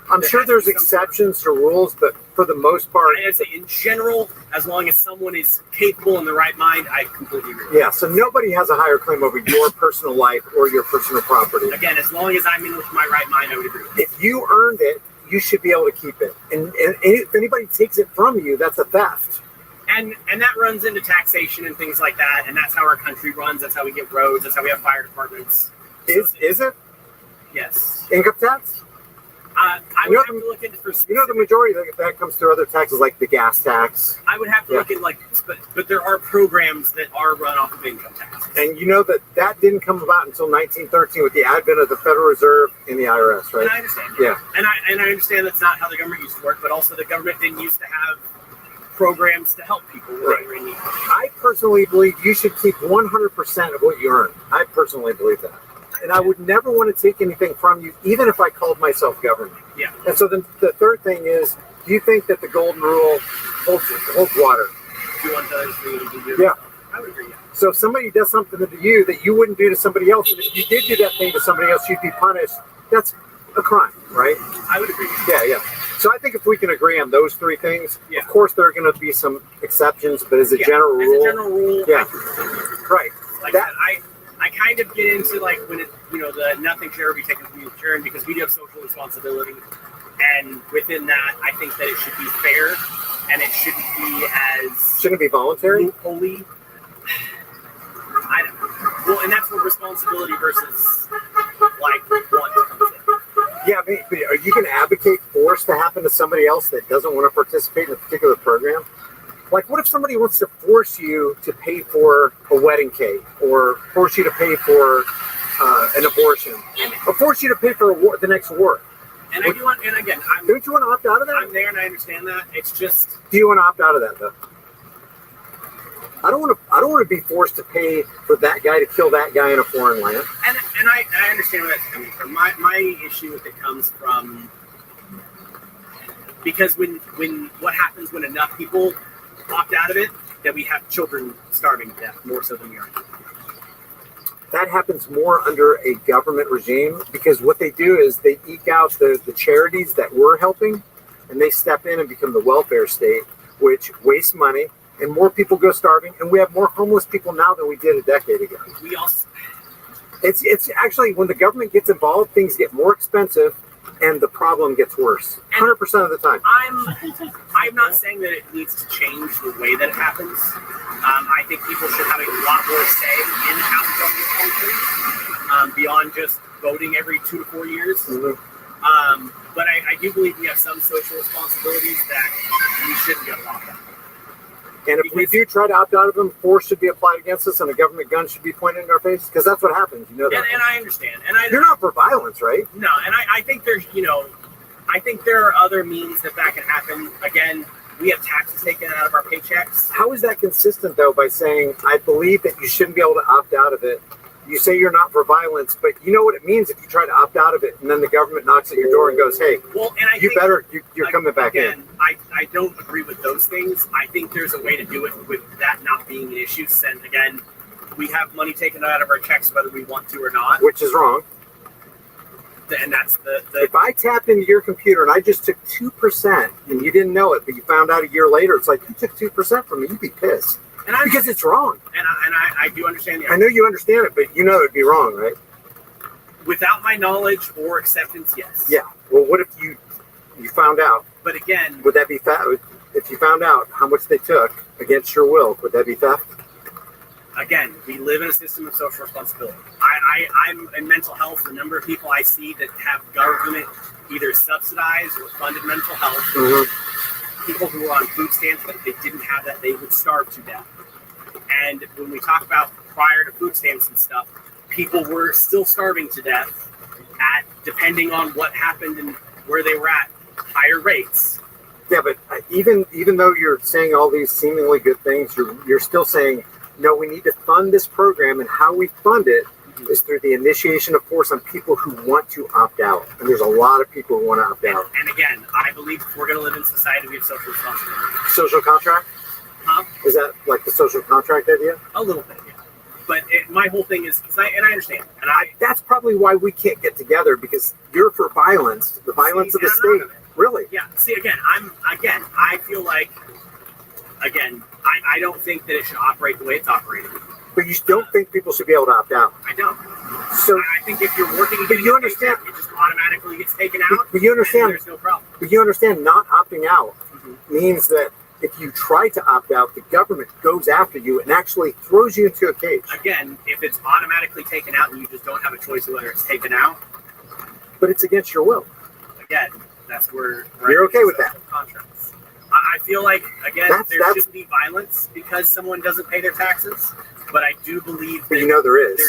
I'm There sure has to there's be some- exceptions to rules, but for the most part, I'd say in general, as long as someone is capable in the right mind, I completely agree. yeah. So nobody has a higher claim over your personal life or your personal property. Again, as long as I'm in with my right mind, I would agree with that. If you earned it, you should be able to keep it. And if anybody takes it from you, that's a theft. And that runs into taxation and things like that, and that's how our country runs. That's how we get roads. That's how we have fire departments. Is it Yes. income tax? I You would know have to look into for The majority of that comes through other taxes like the gas tax. I would have to look at but there are programs that are run off of income tax. And you know that didn't come about until 1913 with the advent of the Federal Reserve and the IRS, right? And I understand. Yeah. And I understand that's not how the government used to work, but also the government didn't used to have programs to help people when they were in need. I personally believe you should keep 100% of what you earn. I personally believe that. And I would never want to take anything from you, even if I called myself government. Yeah. And so then the third thing is, do you think that the golden rule holds water? Do you want others to do? Yeah. I would agree. Yeah. So if somebody does something to you that you wouldn't do to somebody else, and if you did do that thing to somebody else, you'd be punished. That's a crime, right? I would agree. Yeah. So I think if we can agree on those three things, Yeah. of course there are going to be some exceptions, but as a Yeah. general As rule, a general rule, yeah. Right. Like That- I kind of get into like when it, the nothing should ever be taken from you in return because we do have social responsibility, and within that, I think that it should be fair and it shouldn't be as Shouldn't it be voluntary? loopholey. I don't know. Well, and that's where responsibility versus like want comes in. Yeah, but are you going to advocate force to happen to somebody else that doesn't want to participate in a particular program? Like, what if somebody wants to force you to pay for a wedding cake, or force you to pay for an abortion, or force you to pay for the next war? And I do want, and again, Don't you want to opt out of that? I'm there and I understand that. It's just Do you want to opt out of that though? I don't want to be forced to pay for that guy to kill that guy in a foreign land. and I understand where that's coming from. My issue with it comes from because when what happens when enough people opt out of it, that we have children starving to death more so than we are. That happens more under a government regime because what they do is they eke out the charities that we're helping, and they step in and become the welfare state, which wastes money, and more people go starving, and we have more homeless people now than we did a decade ago. We also It's actually when the government gets involved, things get more expensive, and the problem gets worse 100% of the time. I'm not saying that it needs to change the way that it happens. I think people should have a lot more say in how government functions beyond just voting every 2 to 4 years. Mm-hmm. But I do believe we have some social responsibilities that we shouldn't get locked up. And if we do try to opt out of them, force should be applied against us and a government gun should be pointed in our face, because that's what happens. You know that. And I understand. And You're not for violence, right? No, and I think there's, I think there are other means that can happen. Again, we have taxes taken out of our paychecks. How is that consistent, though, by saying, I believe that you shouldn't be able to opt out of it? You say you're not for violence, but you know what it means if you try to opt out of it, and then the government knocks at your door and goes, hey, well, and you're coming back in. I don't agree with those things. I think there's a way to do it with that not being an issue. And again, we have money taken out of our checks whether we want to or not. Which is wrong. And that's the if I tapped into your computer and I just took 2% and you didn't know it, but you found out a year later, it's like, you took 2% from me, you'd be pissed. Because it's wrong. And I do understand the I know you understand it, but you know it'd be wrong, right? Without my knowledge or acceptance, yes. Yeah. Well, what if you found out? But again, would that be theft? If you found out how much they took against your will, would that be theft? Again, we live in a system of social responsibility. I'm in mental health. The number of people I see that have government either subsidized or funded mental health, people who are on food stamps, but if they didn't have that, they would starve to death. And when we talk about prior to food stamps and stuff, people were still starving to death at, depending on what happened and where they were at, higher rates. Yeah, but even though you're saying all these seemingly good things, you're still saying, no, we need to fund this program, and how we fund it is through the initiation of force on people who want to opt out. And there's a lot of people who want to opt out. And again, I believe if we're going to live in society, we have social responsibility. Social contract? Huh? Is that like the social contract idea? A little bit, yeah. But my whole thing is, I understand. And that's probably why we can't get together, because you're for violence, the violence of the state. Really? Yeah. See, I feel like, I don't think that it should operate the way it's operating. But you don't think people should be able to opt out? I don't. So I think if you're working, but you understand, it just automatically gets taken out. But you understand, there's no problem. But you understand, not opting out means that if you try to opt out, the government goes after you and actually throws you into a cage. Again, if it's automatically taken out and you just don't have a choice of whether it's taken out. But it's against your will. Again, that's where you're okay with that. Contracts. I feel like, again, there shouldn't be violence because someone doesn't pay their taxes. But I do believe that there is.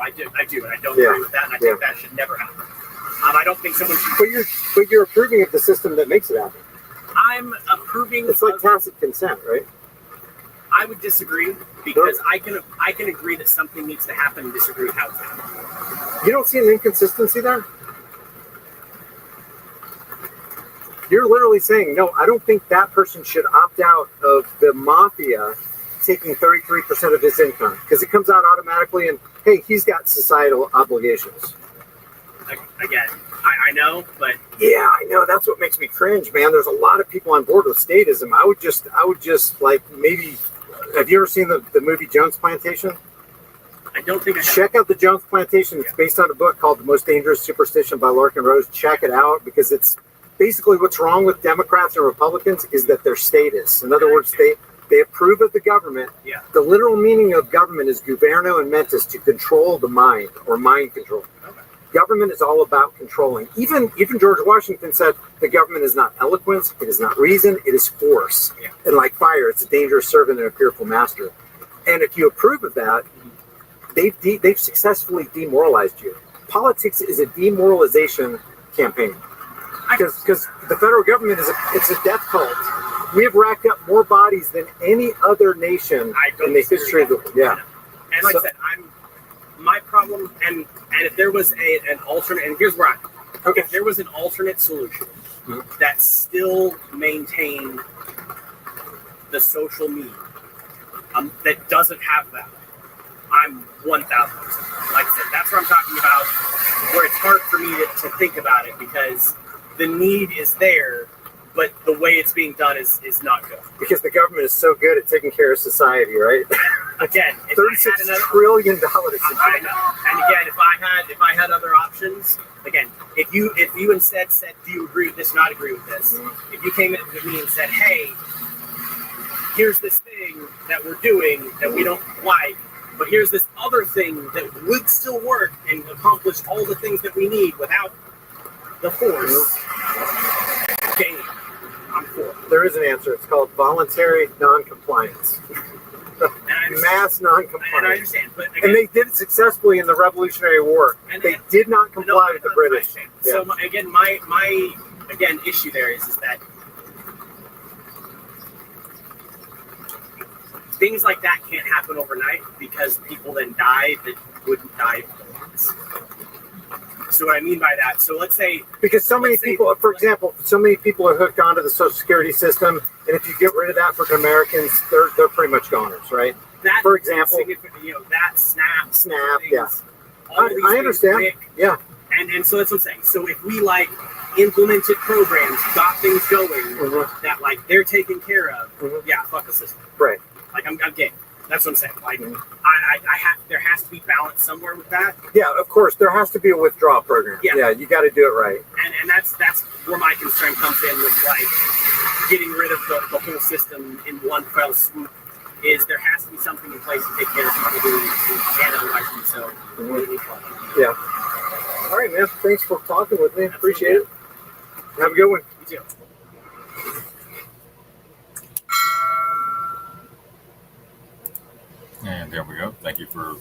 I do, and I don't agree with that, and I think that should never happen. I don't think someone should. But you're approving of the system that makes it happen. I'm approving. It's like tacit consent, right? I would disagree because I can agree that something needs to happen and disagree with how it's happening. You don't see an inconsistency there? You're literally saying, no, I don't think that person should opt out of the mafia taking 33% of his income, because it comes out automatically, and hey, he's got societal obligations. Again, I know, but yeah, I know, that's what makes me cringe, man. There's a lot of people on board with statism. I would just like, maybe, have you ever seen the movie Jones Plantation? I don't think I have. Check out the Jones Plantation. It's based on a book called The Most Dangerous Superstition by Larkin Rose. Check it out, because it's basically what's wrong with Democrats and Republicans is that they're statists. In other words, they approve of the government. Yeah. The literal meaning of government is guverno and mentis, to control the mind, or mind control. Okay. Government is all about controlling. Even George Washington said the government is not eloquence, it is not reason, it is force. Yeah. And like fire, it's a dangerous servant and a fearful master. And if you approve of that, they've successfully demoralized you. Politics is a demoralization campaign. Because the federal government it's a death cult. We have racked up more bodies than any other nation in the history of the world. Yeah. And like I said, my problem, and if there was an alternate, and here's where if there was an alternate solution that still maintained the social need, that doesn't have that, I'm 1,000%. Like I said, that's what I'm talking about, where it's hard for me to think about it, because the need is there, but the way it's being done is not good. Because the government is so good at taking care of society, right? again, if I $36 had another, trillion. I know. And again, if I had other options, again, if you instead said, do you agree with this or not agree with this? If you came in with me and said, hey, here's this thing that we're doing that we don't like, but here's this other thing that would still work and accomplish all the things that we need without the force. Game. I'm for it. There is an answer. It's called voluntary non-compliance. Mass And I non-compliance. understand, but again, And they did it successfully in the Revolutionary War. And- They did not comply with the British. So my issue there is that things like that can't happen overnight because people then die that wouldn't die otherwise. So what I mean by that, so let's say Because so many Let's say- people, for example, so many people are hooked onto the Social Security system, and if you get rid of that for Americans, they're pretty much goners, right? that, For example- that SNAP, SNAP, things, yeah. all these I things, understand. Rick, Yeah. and so that's what I'm saying. So if we implemented programs, got things going Mhm. that they're taken care of, Mhm. yeah, fuck the system. Right. I'm game. That's what I'm saying. Mhm. There has to be balance somewhere with that, Yeah, of course, there has to be a withdrawal program. Yeah. You got to do it right. and that's where my concern comes in with getting rid of the whole system in one fell swoop. Is there has to be something in place to take care of people who can't otherwise do so. Yeah. All right, man. Thanks for talking with me. Appreciate it. Have a good one. You too. And there we go. Thank you for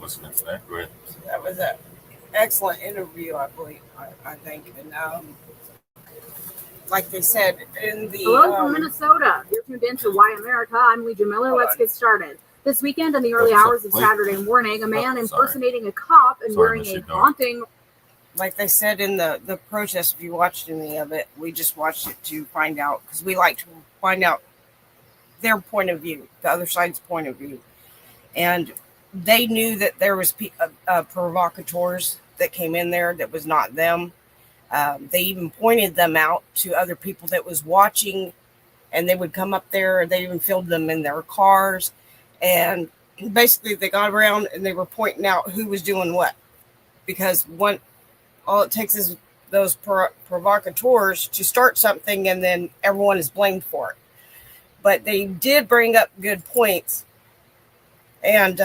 listening to that. Go ahead. That was an excellent interview, I believe. I think, and like they said in the Hello from Minnesota. You're tuned in to Why America. I'm Legion Miller. Let's get started. This weekend, in the early hours of Saturday morning, a man impersonating a cop and Sorry, wearing Miss a Ignore. haunting. like they said in the protest. If you watched any of it, we just watched it to find out because we like to find out their point of view, the other side's point of view, and they knew that there was provocateurs that came in there that was not them. They even pointed them out to other people that was watching, and they would come up there and they even filmed them in their cars. And basically they got around and they were pointing out who was doing what, because all it takes is those provocateurs to start something and then everyone is blamed for it. But they did bring up good points. And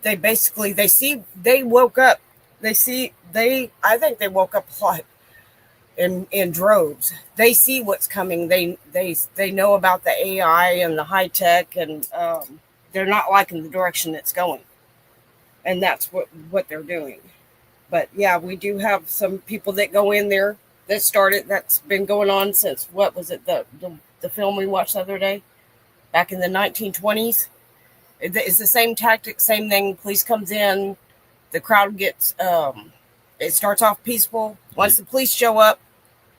they woke up. I think they woke up a lot in droves. They see what's coming. They know about the AI and the high tech, and they're not liking the direction it's going. And that's what they're doing. But yeah, we do have some people that go in there that's been going on since, what was it, the film we watched the other day, back in the 1920s. It's the same tactic, same thing. Police comes in, the crowd gets, it starts off peaceful. Once the police show up,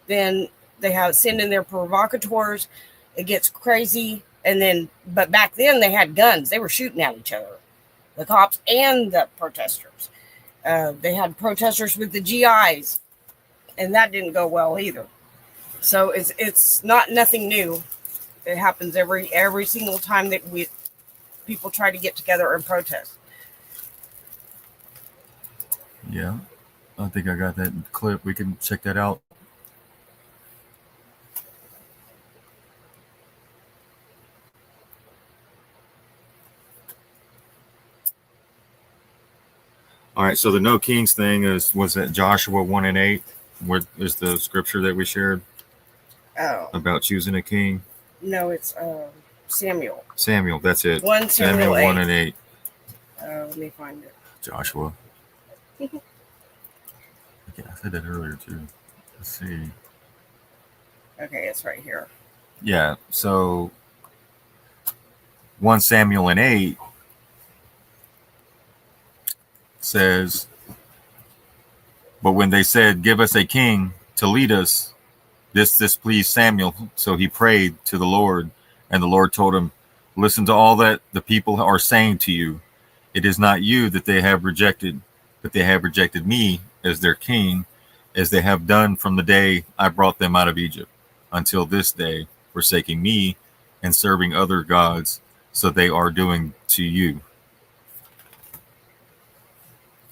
then they send in their provocateurs. It gets crazy. But back then they had guns. They were shooting at each other, the cops and the protesters. They had protesters with the GIs, and that didn't go well either. So it's not nothing new. It happens every single time that people try to get together and protest. Yeah. I think I got that clip. We can check that out. All right. So the no kings thing was that Joshua 1:8, where is the scripture that we shared Oh, about choosing a king? no, it's Samuel. Samuel, that's it. 1 Samuel 1:8. Let me find it. Joshua. Okay, I said that earlier too. Let's see. Okay, it's right here. Yeah, so 1 Samuel 8 says, but when they said, give us a king to lead us, this displeased Samuel. So he prayed to the Lord, and the Lord told him, listen to all that the people are saying to you. It is not you that they have rejected, but they have rejected me as their king, as they have done from the day I brought them out of Egypt until this day, forsaking me and serving other gods. So they are doing to you.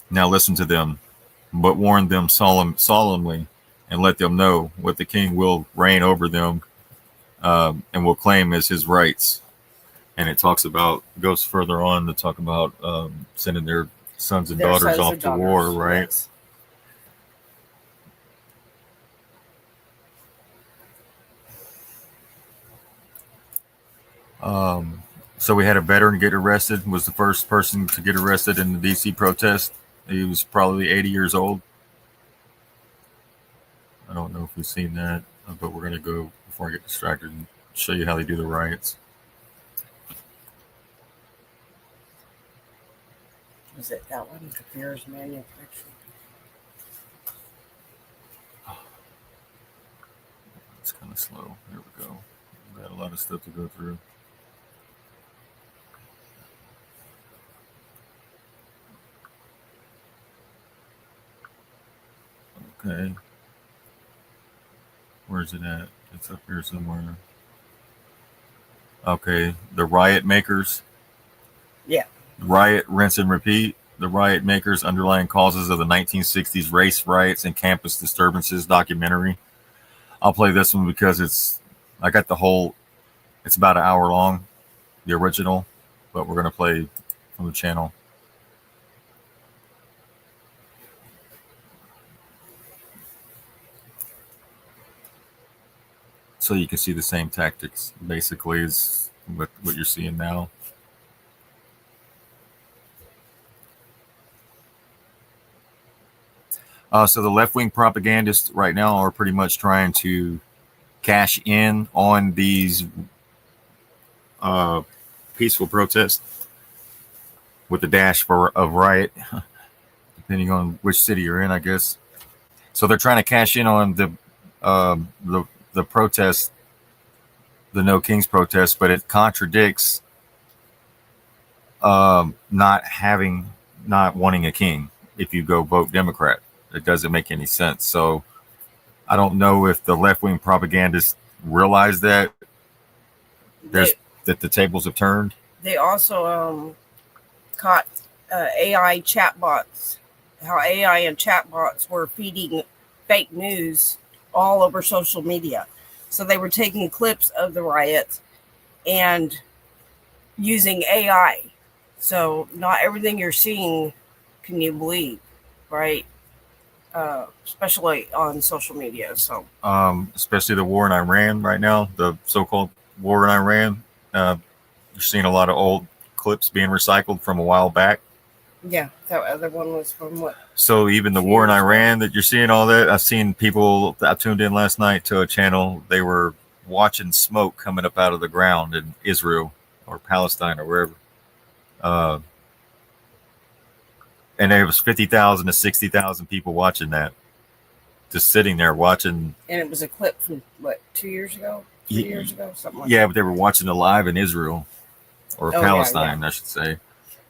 Now listen to them, but warn them solemnly, and let them know what the king will reign over them, and will claim as his rights. And it goes further on to talk about sending their sons and daughters off to war, right? Yes. So we had a veteran get arrested, was the first person to get arrested in the DC protest. He was probably 80 years old. I don't know if we've seen that, but we're going to go, before I get distracted, and show you how they do the riots. Was it that one? Fears manufacturing. It's kind of slow. Here we go. We've got a lot of stuff to go through. Okay. Where's it at? It's up here somewhere. Okay. The riot makers. Yeah. Riot, rinse, and repeat. The riot makers, underlying causes of the 1960s race riots and campus disturbances documentary. I'll play this one because I got the whole, it's about an hour long, the original, but we're going to play from the channel. So you can see the same tactics, basically, as what you're seeing now. So the left-wing propagandists right now are pretty much trying to cash in on these peaceful protests with the dash of riot, depending on which city you're in, I guess. So they're trying to cash in on the protest, the No Kings protest, but it contradicts not wanting a king if you go vote Democrat. It doesn't make any sense. So I don't know if the left-wing propagandists realize that that the tables have turned. They also caught AI chatbots, how AI and chatbots were feeding fake news all over social media. So they were taking clips of the riots and using AI. So not everything you're seeing can you believe, right? Especially on social media. So especially the war in Iran right now, the so-called war in Iran. You're seeing a lot of old clips being recycled from a while back. yeah, that other one was from what? So even the war in Iran that you're seeing all that, I've seen people, I tuned in last night to a channel, they were watching smoke coming up out of the ground in Israel or Palestine or wherever. And there was 50,000 to 60,000 people watching that, just sitting there watching. And it was a clip from what, 2 years ago, 3 years ago, something like that. But they were watching it live in Israel or Palestine, I should say.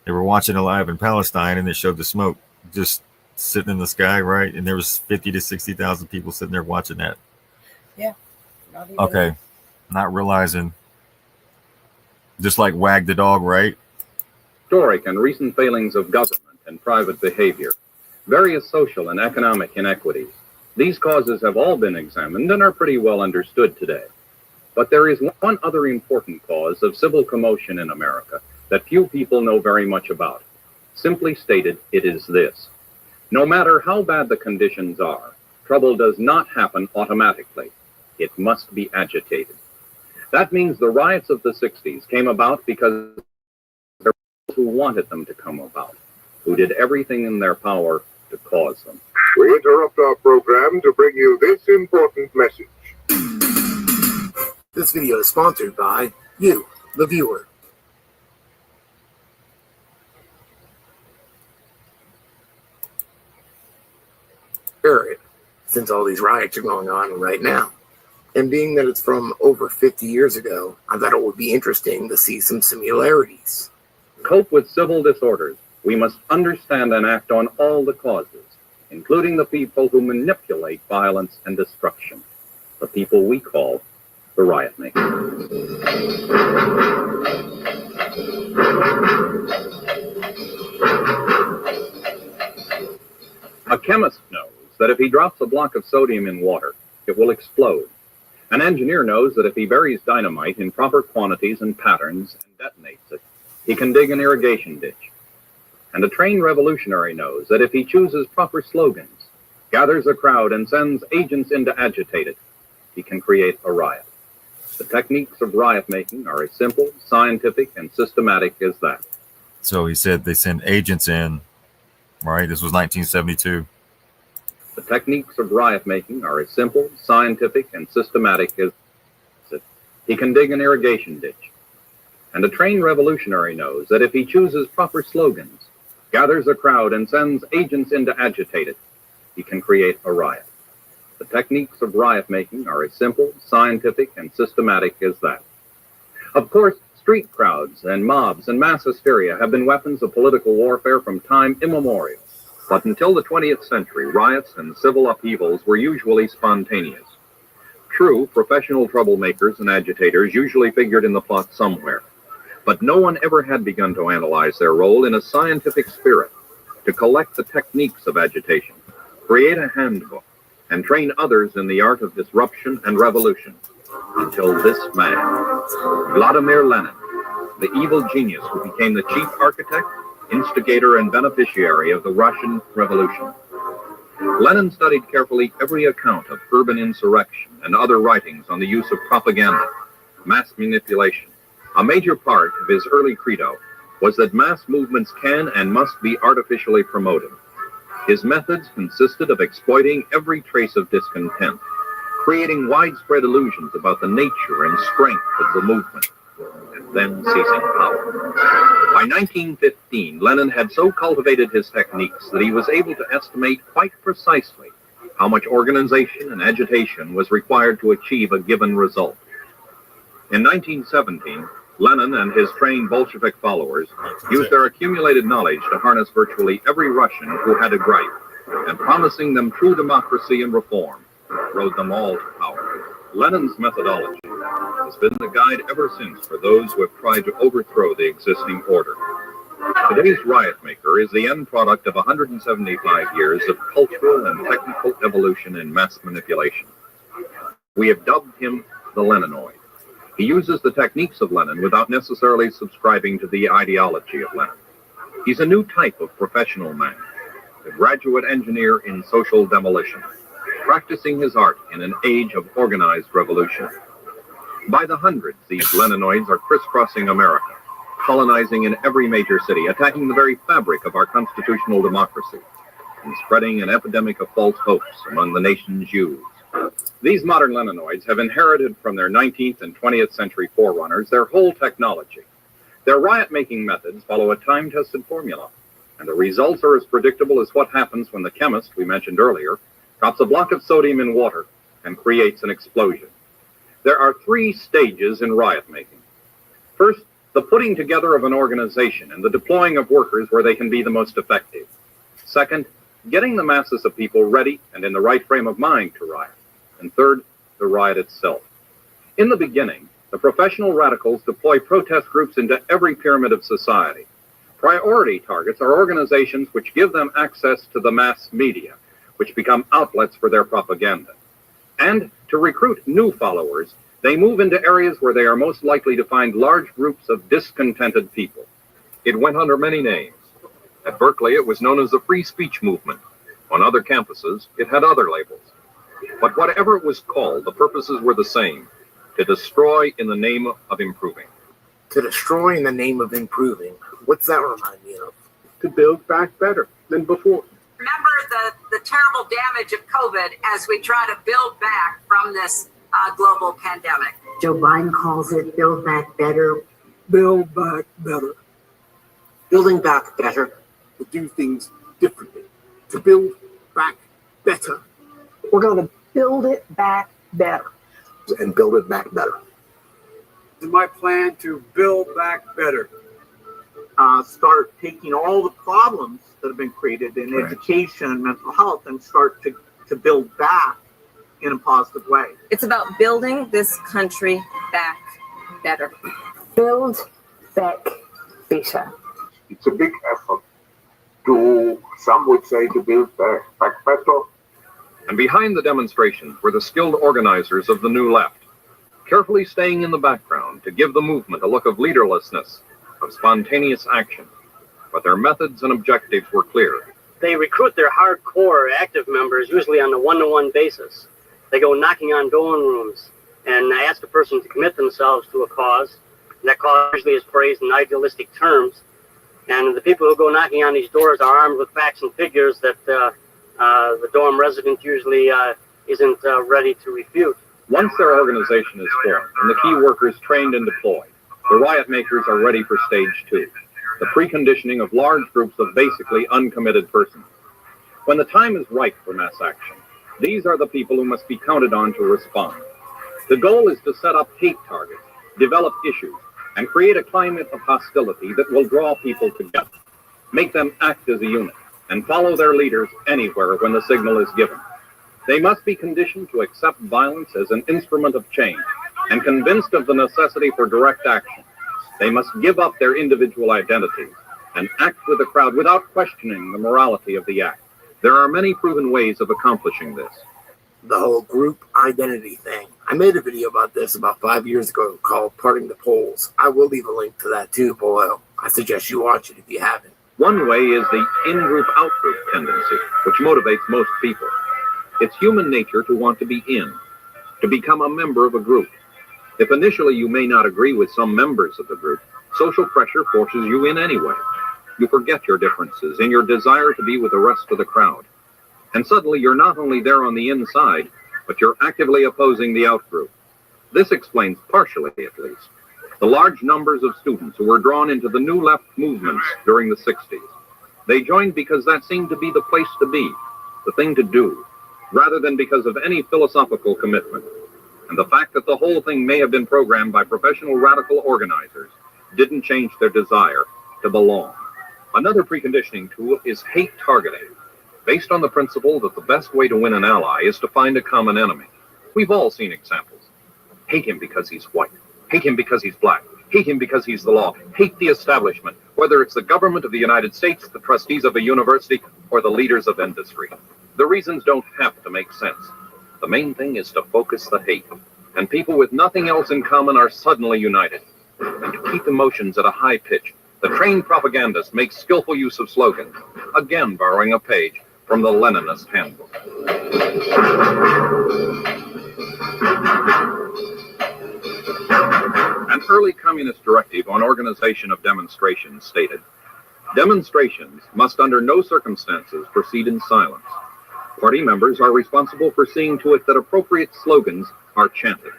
They were watching it live in Palestine, and they showed the smoke just sitting in the sky, right? And there was 50 to 60,000 people sitting there watching that. Yeah. Okay. Not realizing, just like wag the dog, right? Historic and recent failings of government and private behavior, various social and economic inequities. These causes have all been examined and are pretty well understood today. But there is one other important cause of civil commotion in America that few people know very much about. Simply stated, it is this. No matter how bad the conditions are, trouble does not happen automatically. It must be agitated. That means the riots of the 60s came about because there were those who wanted them to come about, who did everything in their power to cause them. We interrupt our program to bring you this important message. This video is sponsored by you, the viewer. Since all these riots are going on right now, and being that it's from over 50 years ago, I thought it would be interesting to see some similarities. To cope with civil disorders, we must understand and act on all the causes, including the people who manipulate violence and destruction, the people we call the riot makers. A chemist knows that if he drops a block of sodium in water, it will explode. An engineer knows that if he buries dynamite in proper quantities and patterns and detonates it, he can dig an irrigation ditch. And a trained revolutionary knows that if he chooses proper slogans, gathers a crowd, and sends agents in to agitate it, he can create a riot. The techniques of riot making are as simple, scientific, and systematic as that. So he said they send agents in, right? This was 1972. The techniques of riot making are as simple, scientific, and systematic as it. He can dig an irrigation ditch. And a trained revolutionary knows that if he chooses proper slogans, gathers a crowd, and sends agents in to agitate it, he can create a riot. The techniques of riot making are as simple, scientific, and systematic as that. Of course, street crowds and mobs and mass hysteria have been weapons of political warfare from time immemorial. But until the 20th century, riots and civil upheavals were usually spontaneous. True, professional troublemakers and agitators usually figured in the plot somewhere, but no one ever had begun to analyze their role in a scientific spirit, to collect the techniques of agitation, create a handbook, and train others in the art of disruption and revolution, until this man, Vladimir Lenin, the evil genius who became the chief architect, instigator, and beneficiary of the Russian Revolution. Lenin studied carefully every account of urban insurrection and other writings on the use of propaganda, mass manipulation. A major part of his early credo was that mass movements can and must be artificially promoted. His methods consisted of exploiting every trace of discontent, creating widespread illusions about the nature and strength of the movement, and then seizing power. By 1915, Lenin had so cultivated his techniques that he was able to estimate quite precisely how much organization and agitation was required to achieve a given result. In 1917, Lenin and his trained Bolshevik followers used their accumulated knowledge to harness virtually every Russian who had a gripe, and promising them true democracy and reform, rode them all to power. Lenin's methodology has been the guide ever since for those who have tried to overthrow the existing order. Today's riot maker is the end product of 175 years of cultural and technical evolution in mass manipulation. We have dubbed him the Leninoid. He uses the techniques of Lenin without necessarily subscribing to the ideology of Lenin. He's a new type of professional man, a graduate engineer in social demolition, practicing his art in an age of organized revolution. By the hundreds, these Leninoids are crisscrossing America, colonizing in every major city, attacking the very fabric of our constitutional democracy, and spreading an epidemic of false hopes among the nation's youths. These modern Leninoids have inherited from their 19th and 20th century forerunners their whole technology. Their riot-making methods follow a time-tested formula, and the results are as predictable as what happens when the chemist we mentioned earlier drops a block of sodium in water and creates an explosion. There are 3 stages in riot-making. First, the putting together of an organization and the deploying of workers where they can be the most effective. Second, getting the masses of people ready and in the right frame of mind to riot. And third, the riot itself. In the beginning, the professional radicals deploy protest groups into every pyramid of society. Priority targets are organizations which give them access to the mass media, which become outlets for their propaganda. And to recruit new followers, they move into areas where they are most likely to find large groups of discontented people. It went under many names. At Berkeley, it was known as the Free Speech Movement. On other campuses, it had other labels. But whatever it was called, the purposes were the same: to destroy in the name of improving. To destroy in the name of improving. What's that remind me of? To build back better than before. Remember the terrible damage of COVID as we try to build back from this global pandemic. Joe Biden calls it Build Back Better. Build back better. Building back better. To do things differently. To build back better. We're going to build it back better. And build it back better. It's my plan to build back better. Start taking all the problems that have been created in education and mental health and start to build back in a positive way. It's about building this country back better. Build back Fisher. It's a big effort to, some would say, to build back better. And behind the demonstrations were the skilled organizers of the New Left, carefully staying in the background to give the movement a look of leaderlessness, of spontaneous action. But their methods and objectives were clear. They recruit their hardcore active members usually on a one-to-one basis. They go knocking on dorm rooms and ask a person to commit themselves to a cause. And that cause usually is phrased in idealistic terms. And the people who go knocking on these doors are armed with facts and figures that the dorm resident usually isn't ready to refute. Once their organization is formed and the key workers trained and deployed, the riot makers are ready for stage 2, the preconditioning of large groups of basically uncommitted persons. When the time is right for mass action, these are the people who must be counted on to respond. The goal is to set up hate targets, develop issues, and create a climate of hostility that will draw people together, make them act as a unit, and follow their leaders anywhere when the signal is given. They must be conditioned to accept violence as an instrument of change and convinced of the necessity for direct action. They must give up their individual identities and act with the crowd without questioning the morality of the act. There are many proven ways of accomplishing this. The whole group identity thing. I made a video about this about 5 years ago called Parting the Poles. I will leave a link to that too below. I suggest you watch it if you haven't. One way is the in-group, out-group tendency, which motivates most people. It's human nature to want to be in, to become a member of a group. If initially you may not agree with some members of the group, social pressure forces you in anyway. You forget your differences in your desire to be with the rest of the crowd. And suddenly you're not only there on the inside, but you're actively opposing the out-group. This explains, partially at least, the large numbers of students who were drawn into the New Left movements during the 60s. They joined because that seemed to be the place to be, the thing to do, rather than because of any philosophical commitment. And the fact that the whole thing may have been programmed by professional radical organizers didn't change their desire to belong. Another preconditioning tool is hate targeting, based on the principle that the best way to win an ally is to find a common enemy. We've all seen examples. Hate him because he's white. Hate him because he's black. Hate him because he's the law. Hate the establishment, whether it's the government of the United States, the trustees of a university, or the leaders of industry. The reasons don't have to make sense. The main thing is to focus the hate. And people with nothing else in common are suddenly united. And to keep emotions at a high pitch, the trained propagandist makes skillful use of slogans, again borrowing a page from the Leninist handbook. An early communist directive on organization of demonstrations stated, "Demonstrations must under no circumstances proceed in silence. Party members are responsible for seeing to it that appropriate slogans are chanted."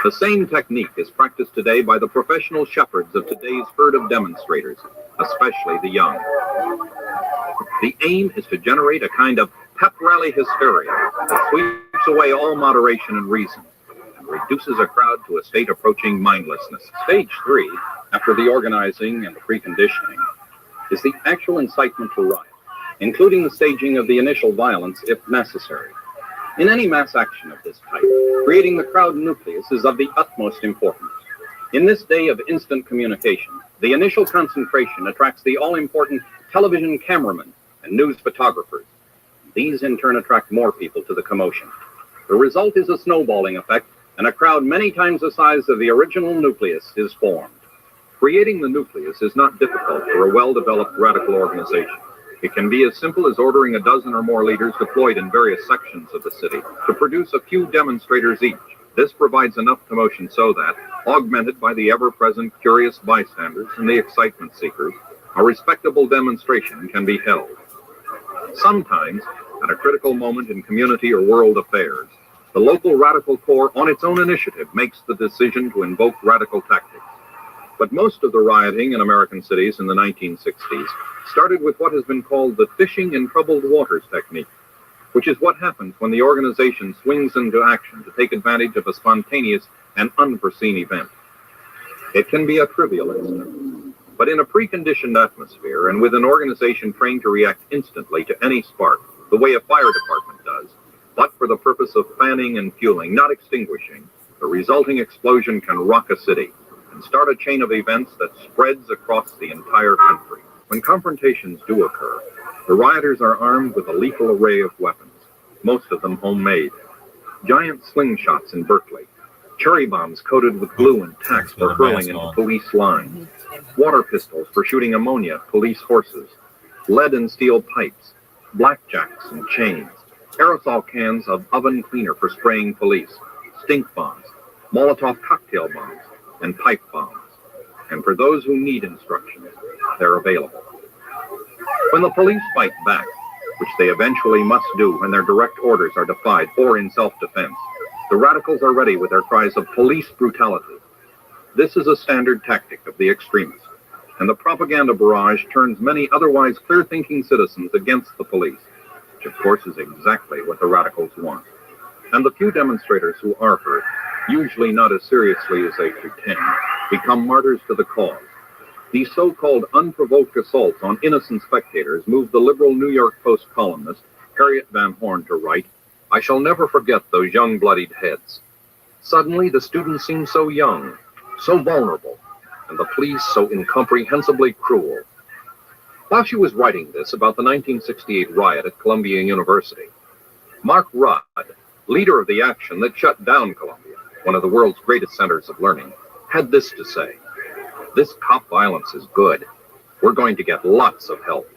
The same technique is practiced today by the professional shepherds of today's herd of demonstrators, especially the young. The aim is to generate a kind of pep rally hysteria that sweeps away all moderation and reason and reduces a crowd to a state approaching mindlessness. Stage 3, after the organizing and the preconditioning, is the actual incitement to riot, including the staging of the initial violence if necessary. In any mass action of this type, creating the crowd nucleus is of the utmost importance. In this day of instant communication, the initial concentration attracts the all-important television cameramen and news photographers. These in turn attract more people to the commotion. The result is a snowballing effect, and a crowd many times the size of the original nucleus is formed. Creating the nucleus is not difficult for a well-developed radical organization. It can be as simple as ordering a dozen or more leaders deployed in various sections of the city to produce a few demonstrators each. This provides enough commotion so that, augmented by the ever-present curious bystanders and the excitement seekers, a respectable demonstration can be held. Sometimes, at a critical moment in community or world affairs, the local radical corps on its own initiative makes the decision to invoke radical tactics. But most of the rioting in American cities in the 1960s started with what has been called the fishing in troubled waters technique, which is what happens when the organization swings into action to take advantage of a spontaneous and unforeseen event. It can be a trivial incident, but in a preconditioned atmosphere and with an organization trained to react instantly to any spark, the way a fire department does, but for the purpose of fanning and fueling, not extinguishing, the resulting explosion can rock a city and start a chain of events that spreads across the entire country. When confrontations do occur, the rioters are armed with a lethal array of weapons, most of them homemade. Giant slingshots in Berkeley, cherry bombs coated with glue and tacks for hurling into police lines, water pistols for shooting ammonia at police horses, lead and steel pipes, blackjacks and chains, aerosol cans of oven cleaner for spraying police, stink bombs, Molotov cocktail bombs, and pipe bombs. And for those who need instructions, they're available. When the police fight back, which they eventually must do when their direct orders are defied or in self-defense, the radicals are ready with their cries of police brutality. This is a standard tactic of the extremists, and the propaganda barrage turns many otherwise clear-thinking citizens against the police, which of course is exactly what the radicals want. And the few demonstrators who are hurt, usually not as seriously as they pretend, become martyrs to the cause. These so-called unprovoked assaults on innocent spectators moved the liberal New York Post columnist Harriet Van Horn to write, "I shall never forget those young bloodied heads. Suddenly the students seemed so young, so vulnerable, and the police so incomprehensibly cruel." While she was writing this about the 1968 riot at Columbia University, Mark Rudd, leader of the action that shut down Columbia, one of the world's greatest centers of learning, had this to say: "This cop violence is good. We're going to get lots of help."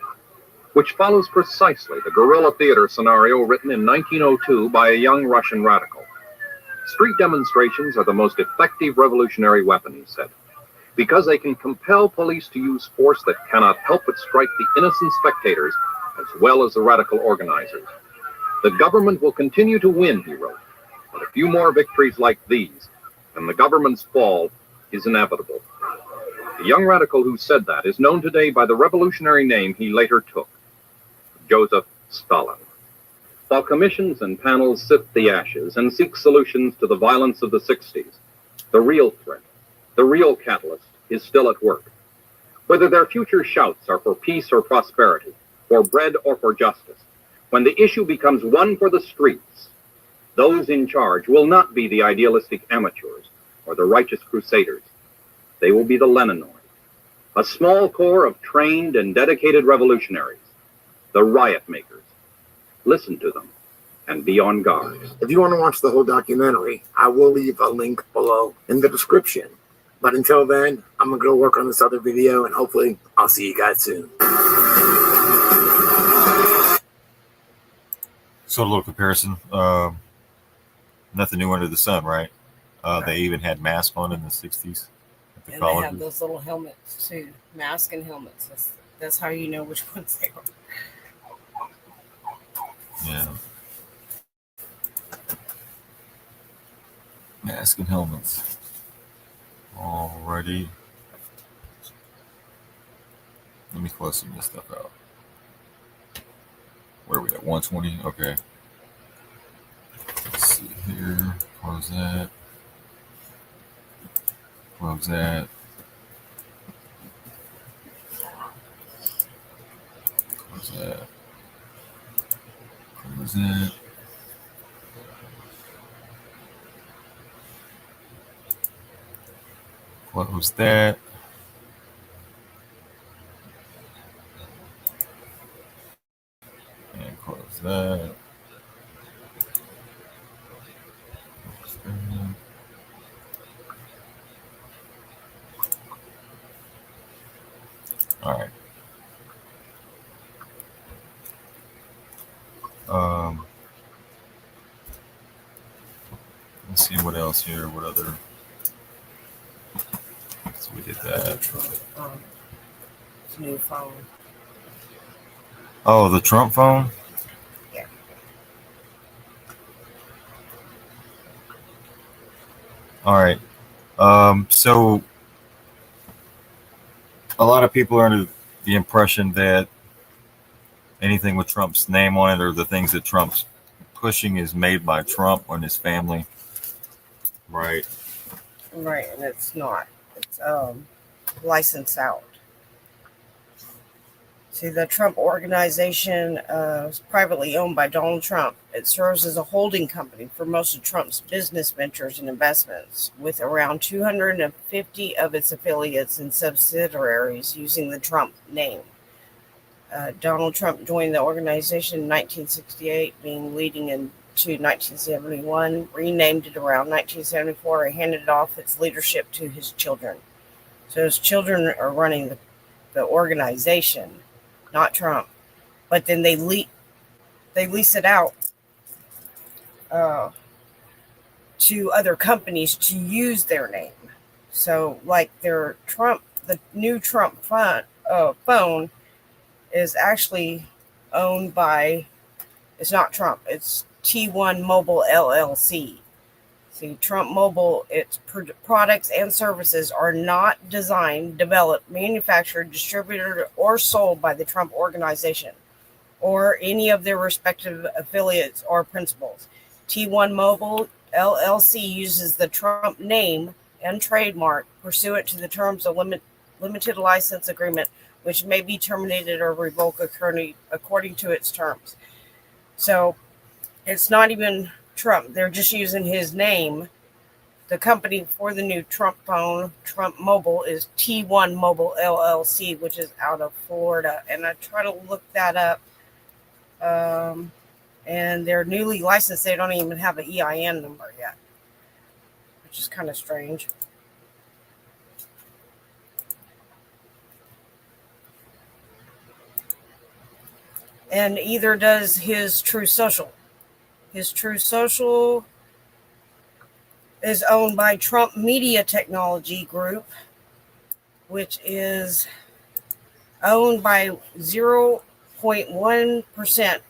Which follows precisely the guerrilla theater scenario written in 1902 by a young Russian radical. Street demonstrations are the most effective revolutionary weapon, he said, because they can compel police to use force that cannot help but strike the innocent spectators as well as the radical organizers. The government will continue to win, he wrote, but a few more victories like these, and the government's fall is inevitable. The young radical who said that is known today by the revolutionary name he later took, Joseph Stalin. While commissions and panels sift the ashes and seek solutions to the violence of the 60s, the real threat, the real catalyst, is still at work. Whether their future shouts are for peace or prosperity, for bread or for justice, when the issue becomes one for the streets, those in charge will not be the idealistic amateurs or the righteous crusaders. They will be the Leninoids, a small corps of trained and dedicated revolutionaries, the riot makers. Listen to them and be on guard. If you want to watch the whole documentary, I will leave a link below in the description. But until then, I'm going to go work on this other video, and hopefully I'll see you guys soon. So a little comparison. Nothing new under the sun, right? They even had masks on in the 60s. At the And colleges. they have those little helmets too, mask and helmets. That's how you know which ones they are. Yeah. Mask and helmets. Alrighty. Let me close some of this stuff out. Where are we at? 120? Okay. Let's see here. Close that. Close that. Close that. Close that. Close that. And close that. Close that. All right. Let's see what else here. What other? So we did that. New phone. Oh, the Trump phone? Yeah. All right. So a lot of people are under the impression that anything with Trump's name on it or the things that Trump's pushing is made by Trump and his family. Right. Right, and it's not. It's licensed out. See, the Trump Organization is privately owned by Donald Trump. It serves as a holding company for most of Trump's business ventures and investments, with around 250 of its affiliates and subsidiaries using the Trump name. Donald Trump joined the organization in 1968, being leading into 1971, renamed it around 1974, and handed off its leadership to his children. So his children are running the organization, not Trump. But then they lease it out to other companies to use their name. So, like the new Trump phone is actually owned by, it's not Trump, it's T1 Mobile LLC. See, Trump Mobile, its products and services are not designed, developed, manufactured, distributed, or sold by the Trump Organization or any of their respective affiliates or principals. T1 Mobile LLC uses the Trump name and trademark pursuant to the terms of limited license agreement, which may be terminated or revoked according to its terms. So it's not even Trump. They're just using his name. The company for the new Trump phone, Trump Mobile, is T1 Mobile LLC, which is out of Florida. And I try to look that up. And they're newly licensed. They don't even have an EIN number yet, which is kind of strange. And either does his True Social. His True Social is owned by Trump Media Technology Group, which is owned by 0.1%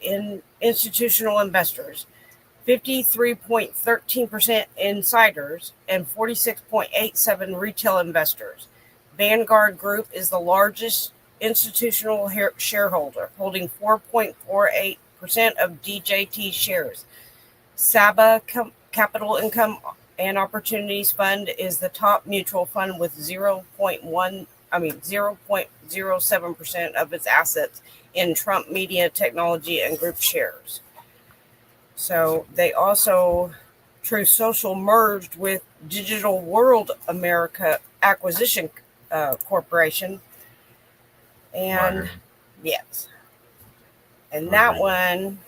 in institutional investors, 53.13% insiders, and 46.87% retail investors. Vanguard Group is the largest institutional shareholder, holding 4.48% of DJT shares. Saba Capital Income and Opportunities Fund is the top mutual fund with 0.07% of its assets in Trump Media Technology and Group shares. So they also, True Social merged with Digital World America Acquisition Corporation. And yes. And that one,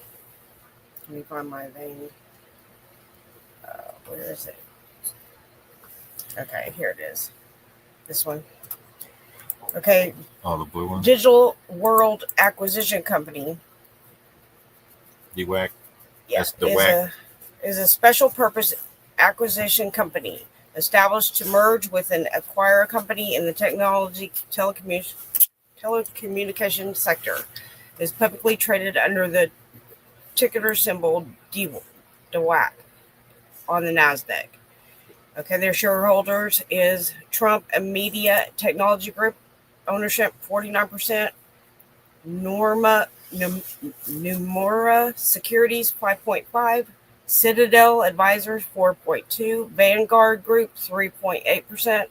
let me find my vein. Where is it? Okay, here it is. This one. Okay. Oh, the blue one. Digital World Acquisition Company. DWAC. Yes, That's the WAC. Is a special purpose acquisition company established to merge with an acquire company in the telecommunication sector. It is publicly traded under the ticker symbol DWAC on the NASDAQ. Okay, their shareholders is Trump and Media Technology Group, ownership 49%, Nomura Securities 5.5%, Citadel Advisors 4.2%, Vanguard Group 3.8%,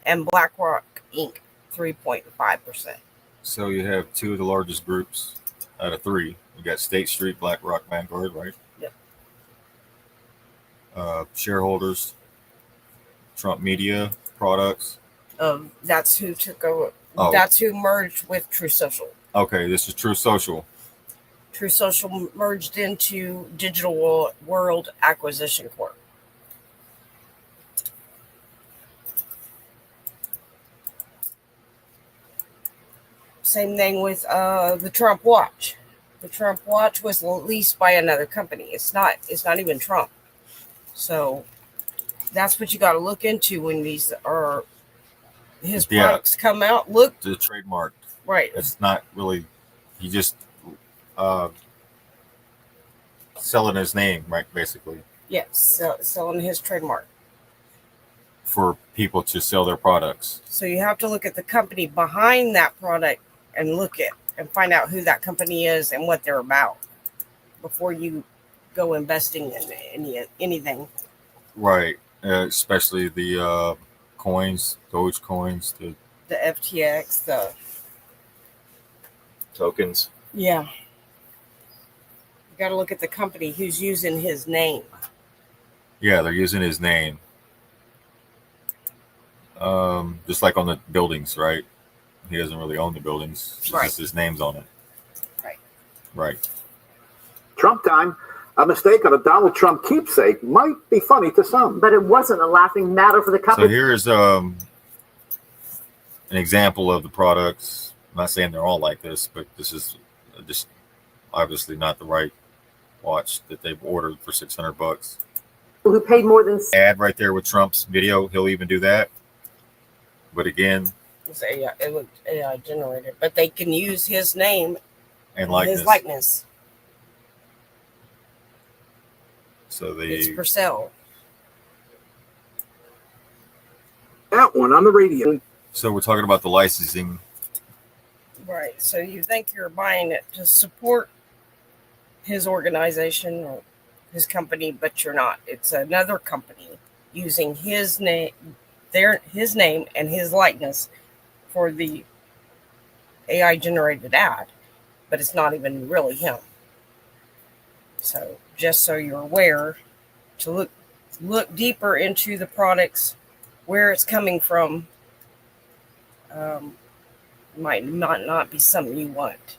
and BlackRock Inc. 3.5%. So you have two of the largest groups out of three. You got State Street, BlackRock, Vanguard, right? Yep. Shareholders, Trump Media Products. That's who took over. Oh. That's who merged with True Social. Okay, this is True Social. True Social merged into Digital World Acquisition Corp. Same thing with the Trump Watch. The Trump Watch was leased by another company. It's not even Trump. So that's what you got to look into when these are his products come out. Look, the trademark. Right. It's not really. He just selling his name, right? Basically. Yes, selling his trademark for people to sell their products. So you have to look at the company behind that product and and find out who that company is and what they're about before you go investing in anything. Right, especially the coins, Doge coins, the FTX, tokens. Yeah. You got to look at the company who's using his name. Yeah, they're using his name. Just like on the buildings, right? He doesn't really own the buildings. It's Right. just his name's on it. Right. Right. Trump time. A mistake on a Donald Trump keepsake might be funny to some. But it wasn't a laughing matter for the So company. here's an example of the products. I'm not saying they're all like this, but this is just obviously not the right watch that they've ordered for $600. Who paid more than Ad right there with Trump's video. He'll even do that. But again, It's AI, it looked AI generated, but they can use his name and his likeness. So It's they for sale. That one on the radio. so we're talking about the licensing. Right. So you think you're buying it to support his organization or his company, but you're not. It's another company using his name, his name and his likeness for the AI generated ad, but it's not even really him. So just so you're aware, to look deeper into the products, where it's coming from, might not be something you want.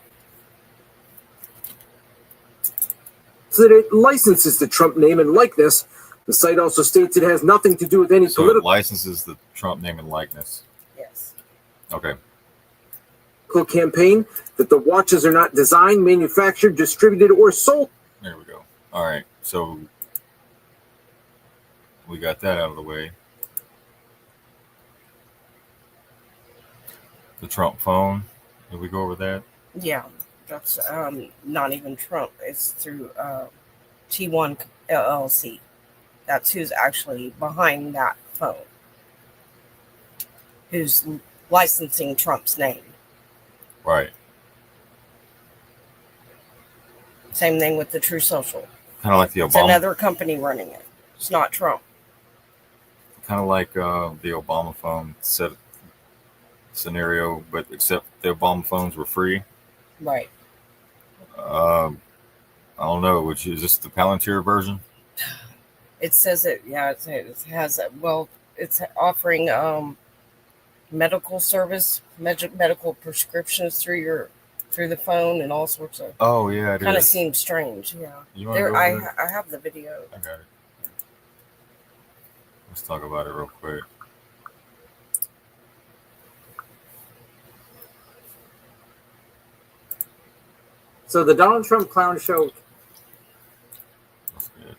So that it licenses the Trump name and likeness. The site also states it has nothing to do with any So it political licenses the Trump name and likeness. Yes. Okay. campaign, that the watches are not designed, manufactured, distributed, or sold. There we go. All right. So we got that out of the way. The Trump phone. Did we go over that? Yeah, that's not even Trump. It's through T1 LLC. That's who's actually behind that phone. Who's licensing Trump's name. Right. Same thing with the True Social. Kind of like the It's Obama. another company running it. It's not Trump. Kind of like the Obama phone scenario, but except the Obama phones were free. Right. I don't know. Which is this the Palantir version? It says it. Yeah, it has. Well, it's offering medical service, medical prescriptions through the phone and all sorts of. Oh yeah, it kind of is. seems strange. Yeah. You wanna go I over it? I have the video. I got it. Let's talk about it real quick. So the Donald Trump clown show. That's good.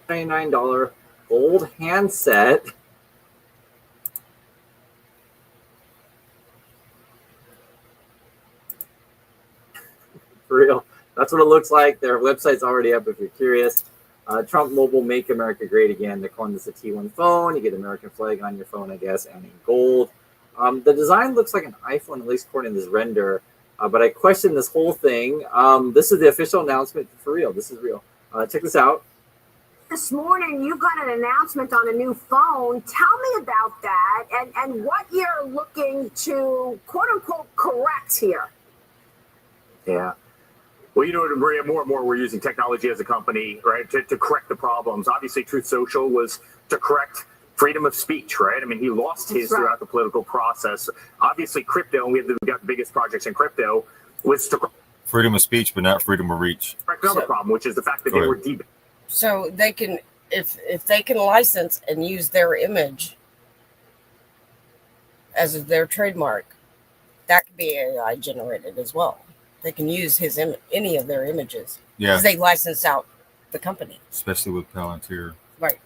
$99 gold handset. For real. That's what it looks like. Their website's already up if you're curious. Trump Mobile, Make America Great Again. They're calling this a T1 phone. You get the American flag on your phone, I guess, and in gold. The design looks like an iPhone, at least according to this render. But I question this whole thing. This is the official announcement for real. This is real. Check this out. This morning, you got an announcement on a new phone. Tell me about that and what you're looking to, quote unquote, correct here. Yeah. Well, you know, Maria, more and more we're using technology as a company, right, to correct the problems. Obviously, Truth Social was to correct freedom of speech, right? I mean, he lost his throughout the political process. Obviously, crypto, and we got the biggest projects in crypto, was to Freedom of speech, but not freedom of reach. correct another problem, which is the fact that Go they ahead. were deep. So they can, if they can license and use their image as their trademark, that could be AI generated as well. They can use any of their images. Yeah. Because they license out the company. Especially with Palantir. Right.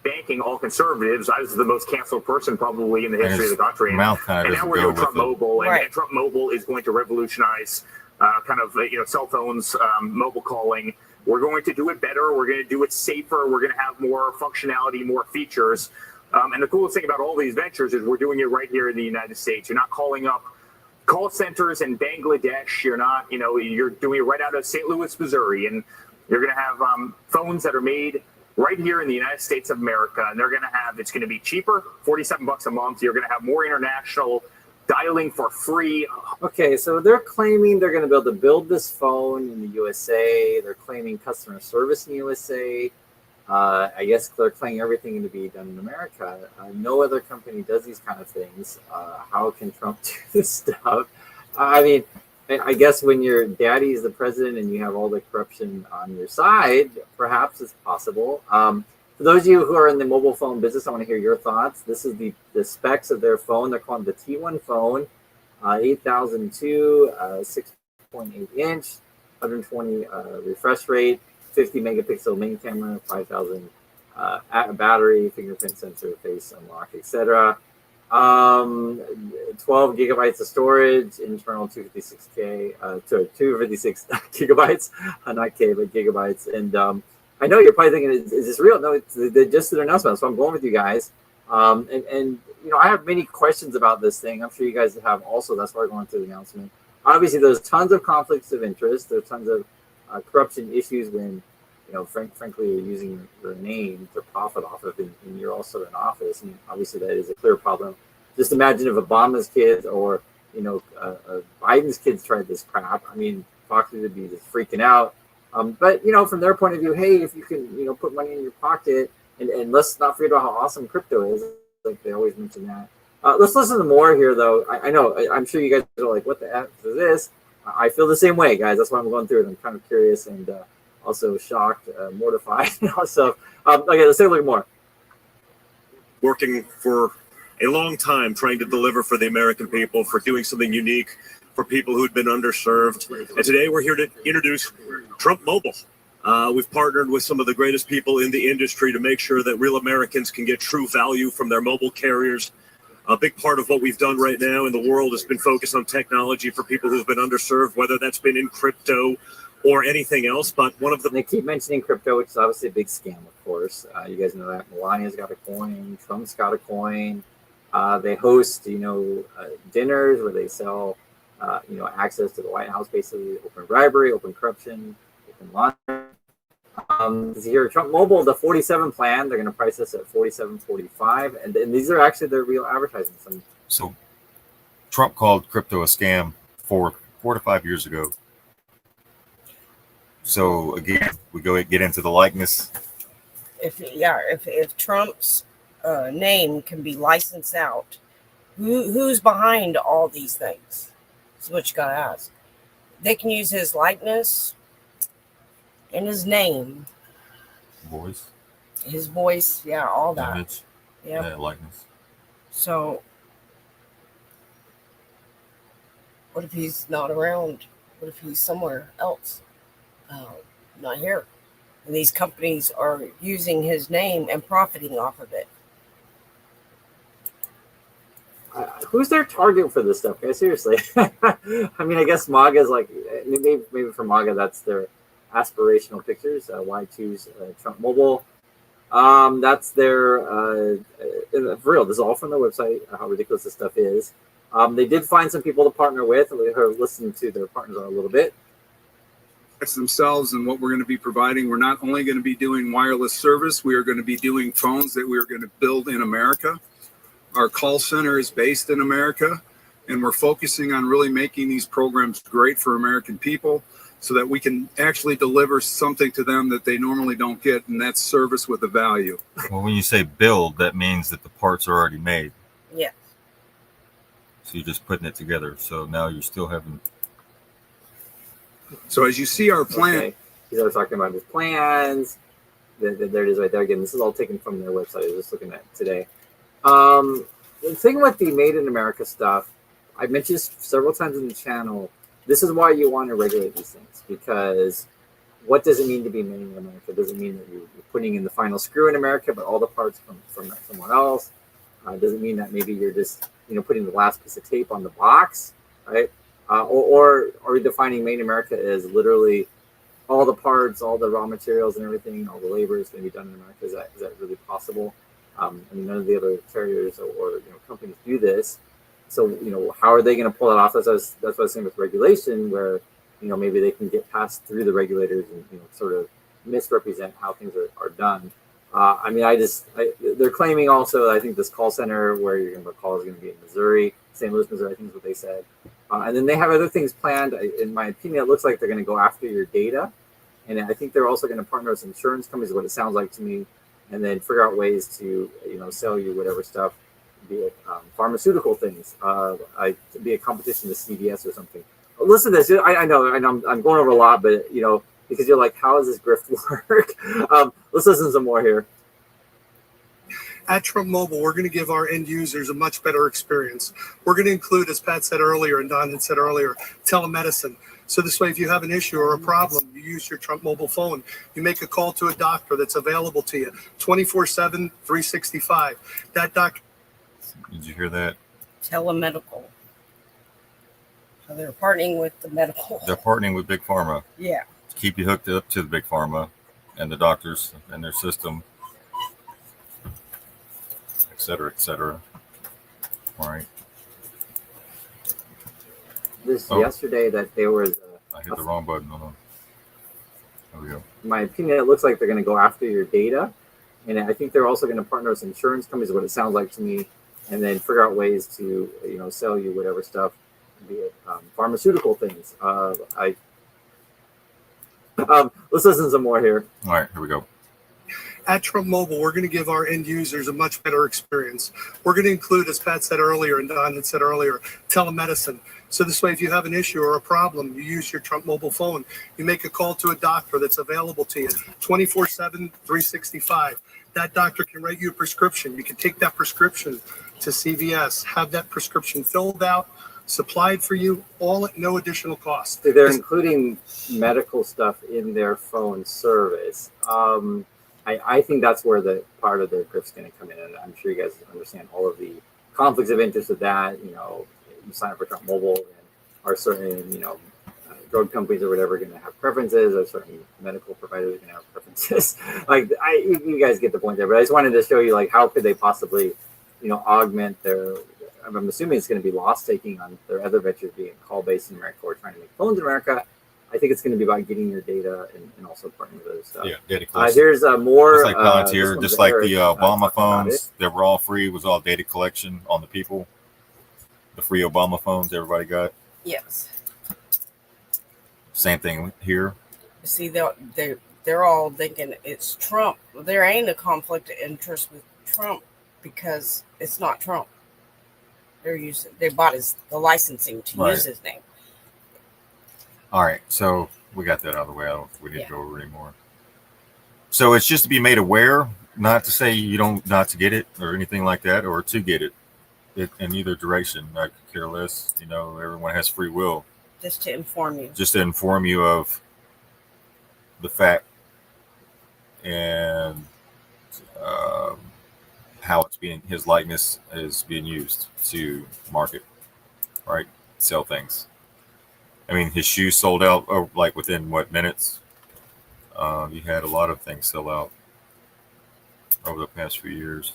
Banking, all conservatives. I was the most canceled person probably in the And history of his the country. mouth kinda and now doesn't we're go doing with Trump it. Mobile, and, Right. and Trump Mobile is going to revolutionize cell phones, mobile calling. We're going to do it better. We're going to do it safer. We're going to have more functionality, more features. And the coolest thing about all these ventures is we're doing it right here in the United States. You're not calling up call centers in Bangladesh. You're not, you're doing it right out of St. Louis, Missouri. And you're going to have phones that are made right here in the United States of America, and they're going to have, it's going to be cheaper, $47 a month. You're going to have more international dialing for free. Okay, so they're claiming they're going to be able to build this phone in the USA. They're claiming customer service in the USA. I guess they're claiming everything to be done in America. No other company does these kind of things. How can Trump do this stuff? I mean, I guess when your daddy is the president and you have all the corruption on your side, perhaps it's possible. For those of you who are in the mobile phone business, I want to hear your thoughts. This is the specs of their phone. They're calling the T1 phone, 8002, 6.8 inch, 120 refresh rate, 50 megapixel main camera, 5,000 battery, fingerprint sensor, face unlock, etc. 12 gigabytes of storage, internal 256K, 256 gigabytes, not K, but gigabytes. And I know you're probably thinking, is this real? No, they just did an announcement, so I'm going with you guys. And you know, I have many questions about this thing. I'm sure you guys have also. That's why we're going through the announcement. Obviously, there's tons of conflicts of interest. There's tons of corruption issues when, you know, frankly, you're using your name to profit off of it, and you're also in office. And obviously, that is a clear problem. Just imagine if Obama's kids or, you know, Biden's kids tried this crap. I mean, Fox would be just freaking out. But, you know, from their point of view, hey, if you can, you know, put money in your pocket, and let's not forget about how awesome crypto is. Like they always mention that. Let's listen to more here, though. I know, I'm sure you guys are like, what the F is this? I feel the same way, guys. That's why I'm going through it. I'm kind of curious and also shocked, mortified, and all stuff. Okay, let's take a look more. Working for a long time, trying to deliver for the American people, for doing something unique for people who'd been underserved. And today we're here to introduce Trump Mobile. We've partnered with some of the greatest people in the industry to make sure that real Americans can get true value from their mobile carriers. A big part of what we've done right now in the world has been focused on technology for people who've been underserved, whether that's been in crypto or anything else. But one of the... They keep mentioning crypto, which is obviously a big scam, of course. You guys know that. Melania's got a coin. Trump's got a coin. They host, you know, dinners where they sell, you know, access to the White House, basically open bribery, open corruption, open laundering. Here, Trump Mobile, the 47 plan, they're going to price this at $47.45, and these are actually their real advertising. So, Trump called crypto a scam 4 to 5 years ago. So again, we get into the likeness. If Trump's name can be licensed out, who's behind all these things? That's what you gotta ask. They can use his likeness and his name, his voice, yeah, all that. Image, yeah, likeness. So, what if he's not around? What if he's somewhere else? Not here. And these companies are using his name and profiting off of it. Who's their target for this stuff, guys? Seriously. I mean, I guess MAGA is like, maybe for MAGA, that's their aspirational pictures. Why choose Trump Mobile? That's their, for real, this is all from their website, how ridiculous this stuff is. They did find some people to partner with. We heard listening to their partners a little bit. Themselves and what we're going to be providing. We're not only going to be doing wireless service, we are going to be doing phones that we are going to build in America. Our call center is based in America, and we're focusing on really making these programs great for American people so that we can actually deliver something to them that they normally don't get, and that's service with a value. Well, when you say build, that means that the parts are already made. Yeah. So you're just putting it together. So now you're still having... So as you see our plan, okay. These are talking about his plans. There it is right there. Again, this is all taken from their website. I was just looking at it today. The thing with the Made in America stuff, I mentioned this several times in the channel. This is why you want to regulate these things, because what does it mean to be made in America? Does it mean that you're putting in the final screw in America, but all the parts come from somewhere else? Does it mean that maybe you're just, you know, putting the last piece of tape on the box, right? Or are we defining Made in America as literally all the parts, all the raw materials and everything, all the labor is going to be done in America? Is that really possible? I mean, none of the other carriers or you know, companies do this. So, you know, how are they going to pull it off? That's what I was saying with regulation, where, you know, maybe they can get passed through the regulators and, you know, sort of misrepresent how things are done. They're claiming also, I think this call center where you're going to call is going to be in Missouri, St. Louis, Missouri, I think is what they said. And then they have other things planned. In my opinion, it looks like they're going to go after your data. And I think they're also going to partner with insurance companies, is what it sounds like to me, and then figure out ways to, sell you whatever stuff, be it pharmaceutical things, be a competition to CVS or something. Listen to this. I know I'm going over a lot, but, because you're like, how does this grift work? Let's listen to some more here. At Trump Mobile, we're going to give our end users a much better experience. We're going to include, as Pat said earlier and Don had said earlier, telemedicine. So this way, if you have an issue or a problem, you use your Trump Mobile phone. You make a call to a doctor that's available to you 24/7, 365. That doctor. Did you hear that? Telemedical. So they're partnering with the medical. They're partnering with Big Pharma. Yeah. To keep you hooked up to the Big Pharma and the doctors and their system, et cetera, et cetera. All right. Yesterday that there was I hit the wrong button. Hold on. There we go. In my opinion, it looks like they're going to go after your data. And I think they're also going to partner with insurance companies, is what it sounds like to me, and then figure out ways to, sell you whatever stuff, be it pharmaceutical things. Let's listen to some more here. All right, here we go. At Trump Mobile, we're going to give our end users a much better experience. We're going to include, as Pat said earlier and Don had said earlier, telemedicine. So this way, if you have an issue or a problem, you use your Trump Mobile phone. You make a call to a doctor that's available to you 24/7, 365. That doctor can write you a prescription. You can take that prescription to CVS, have that prescription filled out, supplied for you, all at no additional cost. So they're including medical stuff in their phone service. I think that's where the part of the grift's going to come in, and I'm sure you guys understand all of the conflicts of interest of that. You sign up for Trump Mobile, and are certain drug companies or whatever going to have preferences, or certain medical providers are going to have preferences. You guys get the point there. But I just wanted to show you how could they possibly augment their. I'm assuming it's going to be loss taking on their other ventures, being call based in America or trying to make phones in America. I think it's going to be about getting your data and also partnering with other stuff. Yeah, data collection. Here's more. Just like Palantir, just like the Obama phones that were all free, was all data collection on the people. The free Obama phones everybody got. Yes. Same thing here. See, they're all thinking it's Trump. There ain't a conflict of interest with Trump because it's not Trump. They bought the licensing to use his name. All right, so we got that out of the way. I don't think we need to go over anymore. So it's just to be made aware, not to say you don't not to get it or anything like that, or to get it in either direction. I could care less. Everyone has free will. Just to inform you. Just to inform you of the fact and how his likeness is being used to market, right? Sell things. I mean, his shoes sold out within minutes. You had a lot of things sell out over the past few years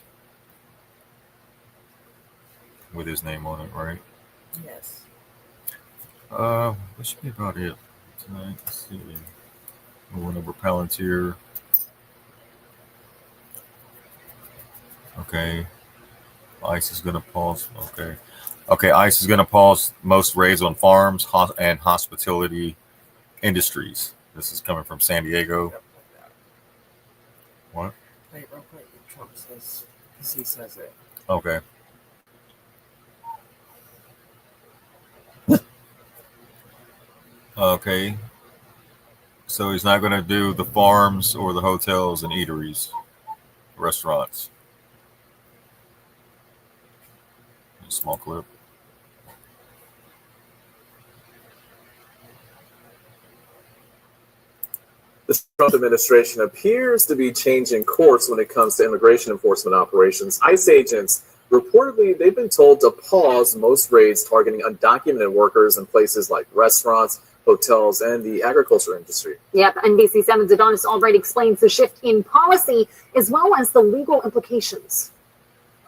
with his name on it, right? Yes. That should be about it tonight. Let's see. We went over Palantir. Okay. ICE is going to pause. Okay, ICE is going to pause most raids on farms and hospitality industries. This is coming from San Diego. What? Wait, real quick. Trump says, because he says it. Okay. Okay. So he's not going to do the farms or the hotels and eateries, restaurants. A small clip. The Trump administration appears to be changing course when it comes to immigration enforcement operations. ICE agents, reportedly, they've been told to pause most raids targeting undocumented workers in places like restaurants, hotels, and the agriculture industry. Yep, NBC 7's Adonis Albright explains the shift in policy as well as the legal implications.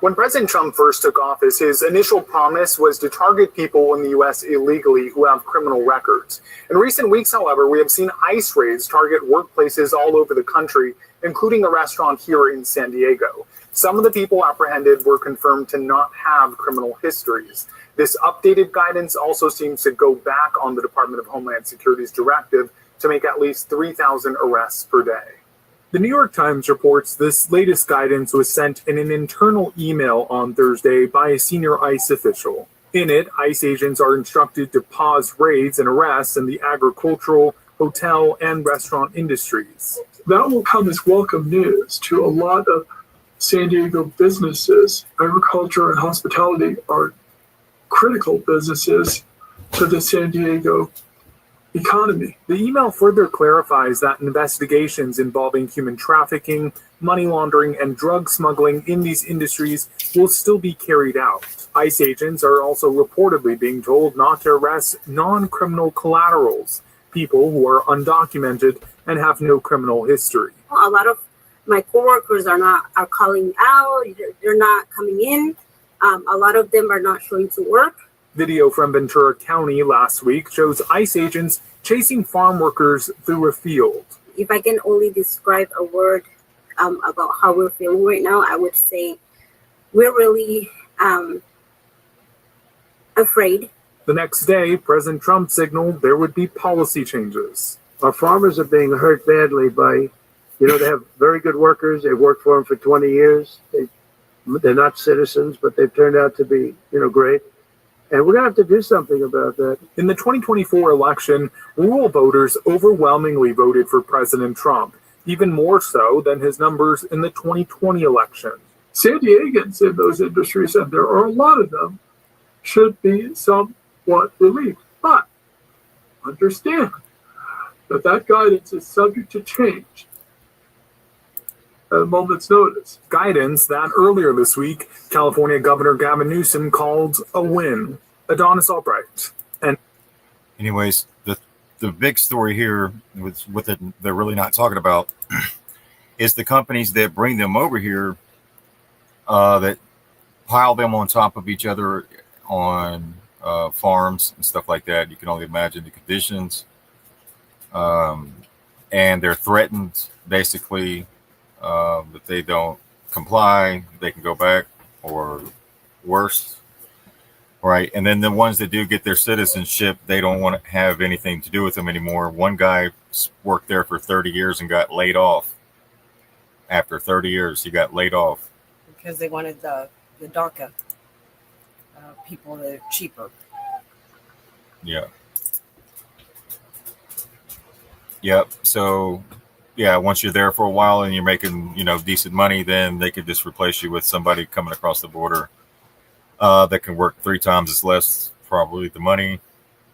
When President Trump first took office, his initial promise was to target people in the U.S. illegally who have criminal records. In recent weeks, however, we have seen ICE raids target workplaces all over the country, including a restaurant here in San Diego. Some of the people apprehended were confirmed to not have criminal histories. This updated guidance also seems to go back on the Department of Homeland Security's directive to make at least 3,000 arrests per day. The New York Times reports this latest guidance was sent in an internal email on Thursday by a senior ICE official. In it, ICE agents are instructed to pause raids and arrests in the agricultural, hotel, and restaurant industries. That will come as welcome news to a lot of San Diego businesses. Agriculture and hospitality are critical businesses to the San Diego economy. The email further clarifies that investigations involving human trafficking, money laundering, and drug smuggling in these industries will still be carried out. ICE agents are also reportedly being told not to arrest non-criminal collaterals, people who are undocumented and have no criminal history. A lot of my coworkers are calling out, they're not coming in. A lot of them are not showing to work. Video from Ventura County last week shows ICE agents chasing farm workers through a field. If I can only describe a word about how we're feeling right now, I would say we're really afraid. The next day, President Trump signaled there would be policy changes. Our farmers are being hurt badly by, they have very good workers. They've worked for them for 20 years. They're not citizens, but they've turned out to be, great. And we're going to have to do something about that. In the 2024 election, rural voters overwhelmingly voted for President Trump, even more so than his numbers in the 2020 election. San Diegans in those industries, and there are a lot of them, should be somewhat relieved. But understand that guidance is subject to change at a moment's notice. Guidance that earlier this week, California Governor Gavin Newsom called a win. Adonis Albright. And anyways, the big story here with what they're really not talking about is the companies that bring them over here that pile them on top of each other on farms and stuff like that. You can only imagine the conditions. And they're threatened basically if they don't comply, they can go back or worse. Right. And then the ones that do get their citizenship, they don't want to have anything to do with them anymore. One guy worked there for 30 years and got laid off. After 30 years, he got laid off. Because they wanted the DACA people that are cheaper. Yeah. Yep. So, yeah, once you're there for a while and you're making, decent money, then they could just replace you with somebody coming across the border that can work 3 times as less, probably the money,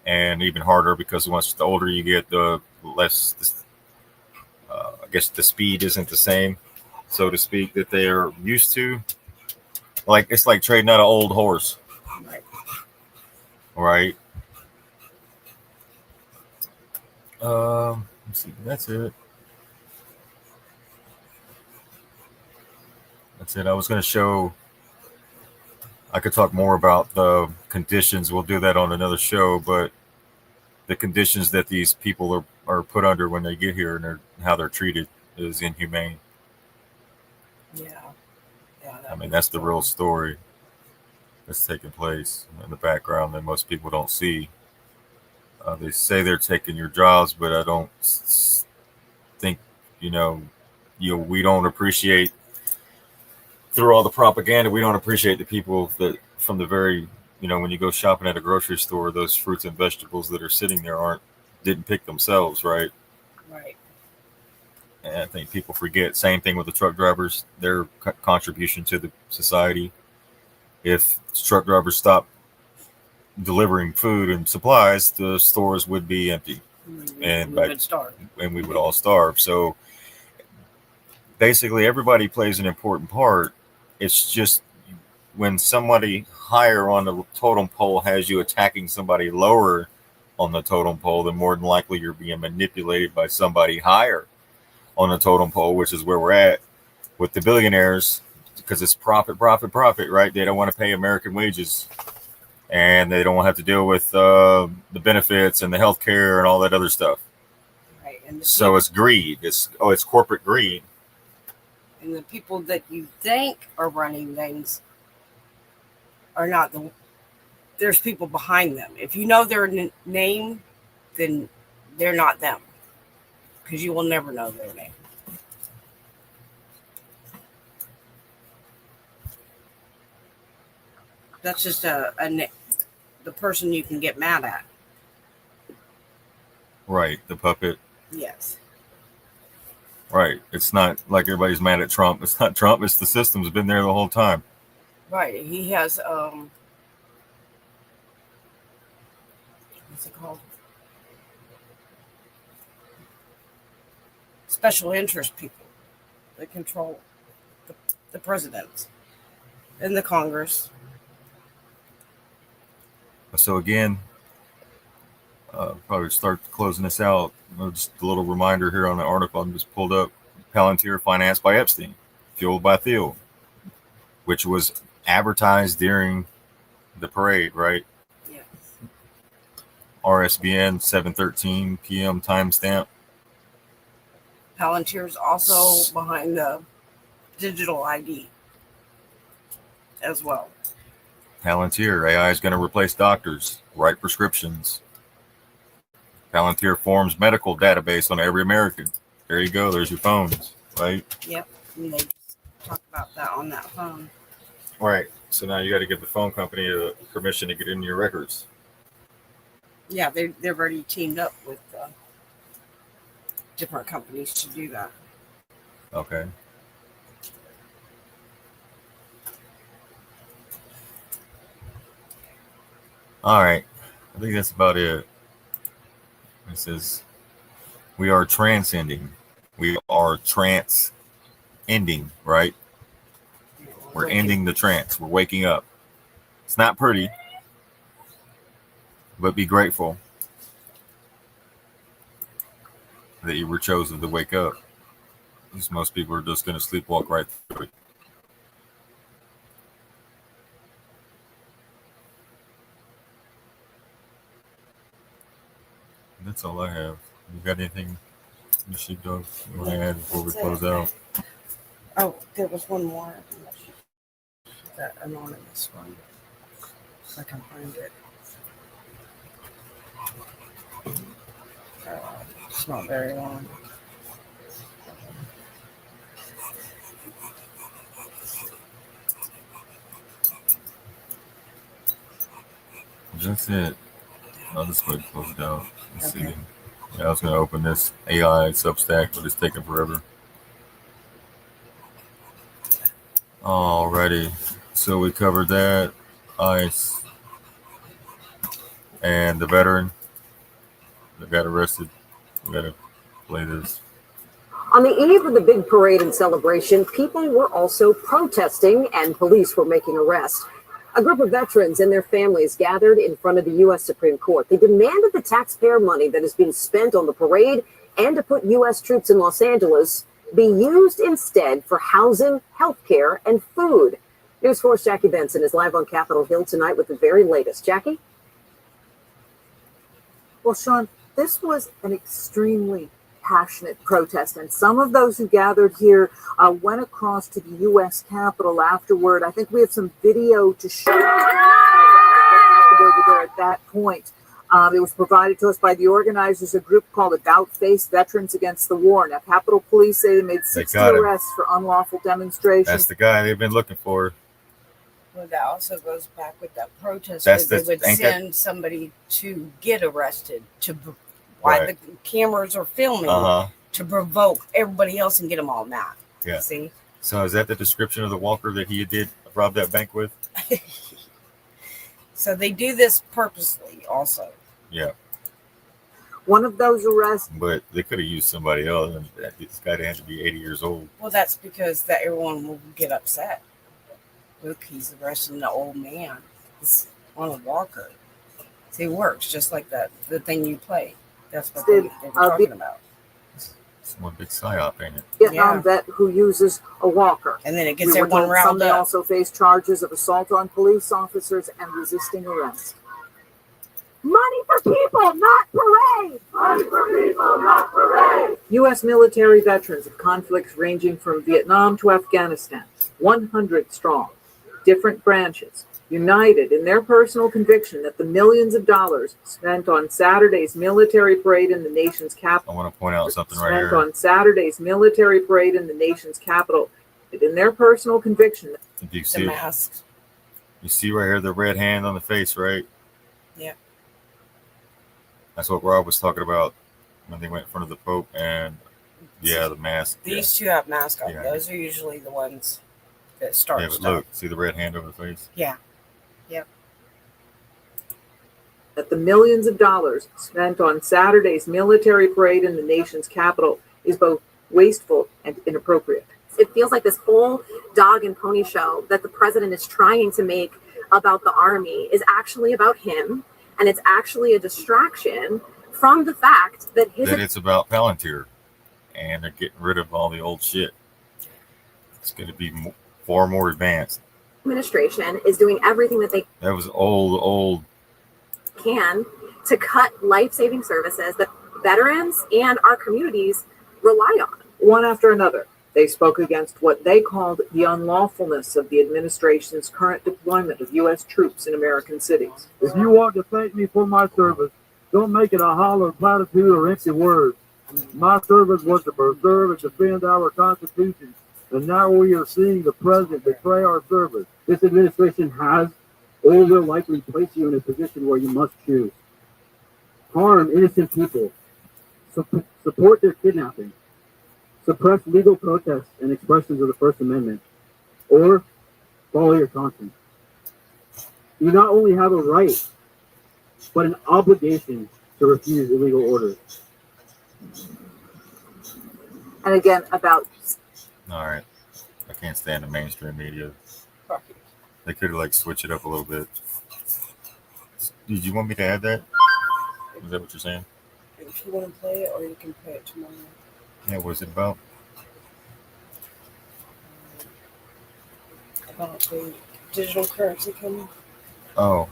and even harder because once the older you get, the less, I guess the speed isn't the same, so to speak, that they're used to. Like, it's like trading out an old horse. Right. Let's see. That's it. I was going to show. I could talk more about the conditions. We'll do that on another show, but the conditions that these people are put under when they get here and how they're treated is inhumane. Yeah. I mean, that's the real story that's taking place in the background that most people don't see. They say they're taking your jobs, but I don't think, we don't appreciate, through all the propaganda, we don't appreciate the people that from the very, when you go shopping at a grocery store, those fruits and vegetables that are sitting there didn't pick themselves, right? Right. And I think people forget. Same thing with the truck drivers, their contribution to the society. If truck drivers stopped delivering food and supplies, the stores would be empty, and we would all starve. So basically, everybody plays an important part. It's just when somebody higher on the totem pole has you attacking somebody lower on the totem pole, then more than likely you're being manipulated by somebody higher on the totem pole, which is where we're at with the billionaires because it's profit, right? They don't want to pay American wages, and they don't have to deal with the benefits and the health care and all that other stuff. Right. And So it's greed. It's corporate greed. And the people that you think are running things are not there's people behind them. If you know their name, then they're not them, because you will never know their name. That's just the person you can get mad at. Right, the puppet. Yes. Right. It's not like everybody's mad at Trump. It's not Trump. It's the system's been there the whole time. Right. He has what's it called? Special interest people that control the president and the Congress. So again, probably start closing this out. Just a little reminder here on the article I just pulled up. Palantir financed by Epstein, fueled by Thiel, which was advertised during the parade, right? Yes. RSBN 7:13 p.m. timestamp. Palantir's also behind the digital ID as well. Palantir, AI is going to replace doctors, write prescriptions. Palantir forms medical database on every American. There you go. There's your phones, right? Yep. And they just talk about that on that phone. Right. So now you got to give the phone company permission to get into your records. Yeah, they've already teamed up with different companies to do that. Okay. All right. I think that's about it. It says, we are transcending. We are trans-ending, right? We're ending the trance. We're waking up. It's not pretty, but be grateful that you were chosen to wake up. Because most people are just going to sleepwalk right through it. That's all I have. You got anything, Ms. Sheepdog, you want to add before we close out? Oh, there was one more. That anonymous one. If I can find it. It's not very long. That's it. I'll just go ahead and close it out. Let's see. Yeah, I was going to open this AI Substack, but it's taking forever. Alrighty. So we covered that. ICE and the veteran that got arrested. We got to play this. On the eve of the big parade and celebration, people were also protesting and police were making arrests. A group of veterans and their families gathered in front of the U.S. Supreme Court. They demanded the taxpayer money that is being spent on the parade and to put U.S. troops in Los Angeles be used instead for housing, health care, and food. News 4's Jackie Benson is live on Capitol Hill tonight with the very latest. Jackie? Well, Sean, this was an extremely passionate protest, and some of those who gathered here went across to the U.S. Capitol afterward. I think we have some video to show what happened over there at that point. It was provided to us by the organizers, a group called About Face Veterans Against the War. Now, Capitol Police say they made 60 arrests for unlawful demonstrations. That's the guy they've been looking for. Well, that also goes back with that protest. That's They would send somebody to get arrested while the cameras are filming to provoke everybody else and get them all mad. Yeah. See? So is that the description of the walker that he did rob that bank with? So they do this purposely also. Yeah. One of those arrests. But they could have used somebody else. This guy had to be 80 years old. Well, that's because that everyone will get upset. Look, he's arresting the old man. It's on a walker. See, it works just like that. The thing you play. That's what they were talking about. It's one big psyop, ain't it? Vietnam vet who uses a walker. And then it gets We were everyone told riled some may up. also face charges of assault on police officers and resisting arrest. Money for people, not parade! Money for people, not parade! U.S. military veterans of conflicts ranging from Vietnam to Afghanistan, 100 strong, different branches, united in their personal conviction that the millions of dollars spent on Saturday's military parade in the nation's capital. I want to point out something right Spent here. on Saturday's military parade in the nation's capital, in their personal conviction. Do you see it? You see right here the red hand on the face, right? Yeah. That's what Rob was talking about when they went in front of the Pope, and yeah, the mask. These two have masks on. Yeah. Those are usually the ones that start Yeah, but stuff. look, see the red hand over the face? Yeah. Yep. That the millions of dollars spent on Saturday's military parade in the nation's capital is both wasteful and inappropriate. It feels like this whole dog and pony show that the president is trying to make about the army is actually about him, and it's actually a distraction from the fact that his That it's about Palantir, and they're getting rid of all the old shit. It's going to be far more advanced. administration is doing everything that they That was old. can to cut life-saving services that veterans and our communities rely on. One after another, they spoke against what they called the unlawfulness of the administration's current deployment of U.S. troops in American cities. If you want to thank me for my service, don't make it a hollow platitude or empty words. My service was to preserve and defend our Constitution, and now we are seeing the president betray our service. This administration has or will likely place you in a position where you must choose. Harm innocent people. Support their kidnapping. Suppress legal protests and expressions of the First Amendment. Or follow your conscience. You not only have a right, but an obligation to refuse illegal orders. And again, about All right. I can't stand the mainstream media. They could have like switch it up a little bit. Did you want me to add that? Is that what you're saying? If you want to play it, or you can play it tomorrow. Yeah, what is it about? About the digital currency coming. Oh.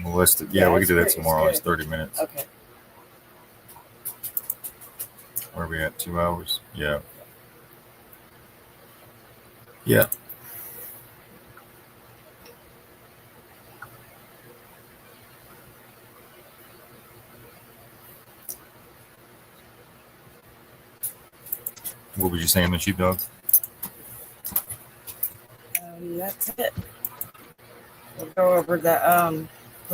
Well, let's do, yeah, we can do that it's tomorrow. good. It's 30 minutes. Okay. Where are we at? 2 hours? Yeah. Yeah. What were you saying, the sheepdog? That's it. We'll go over the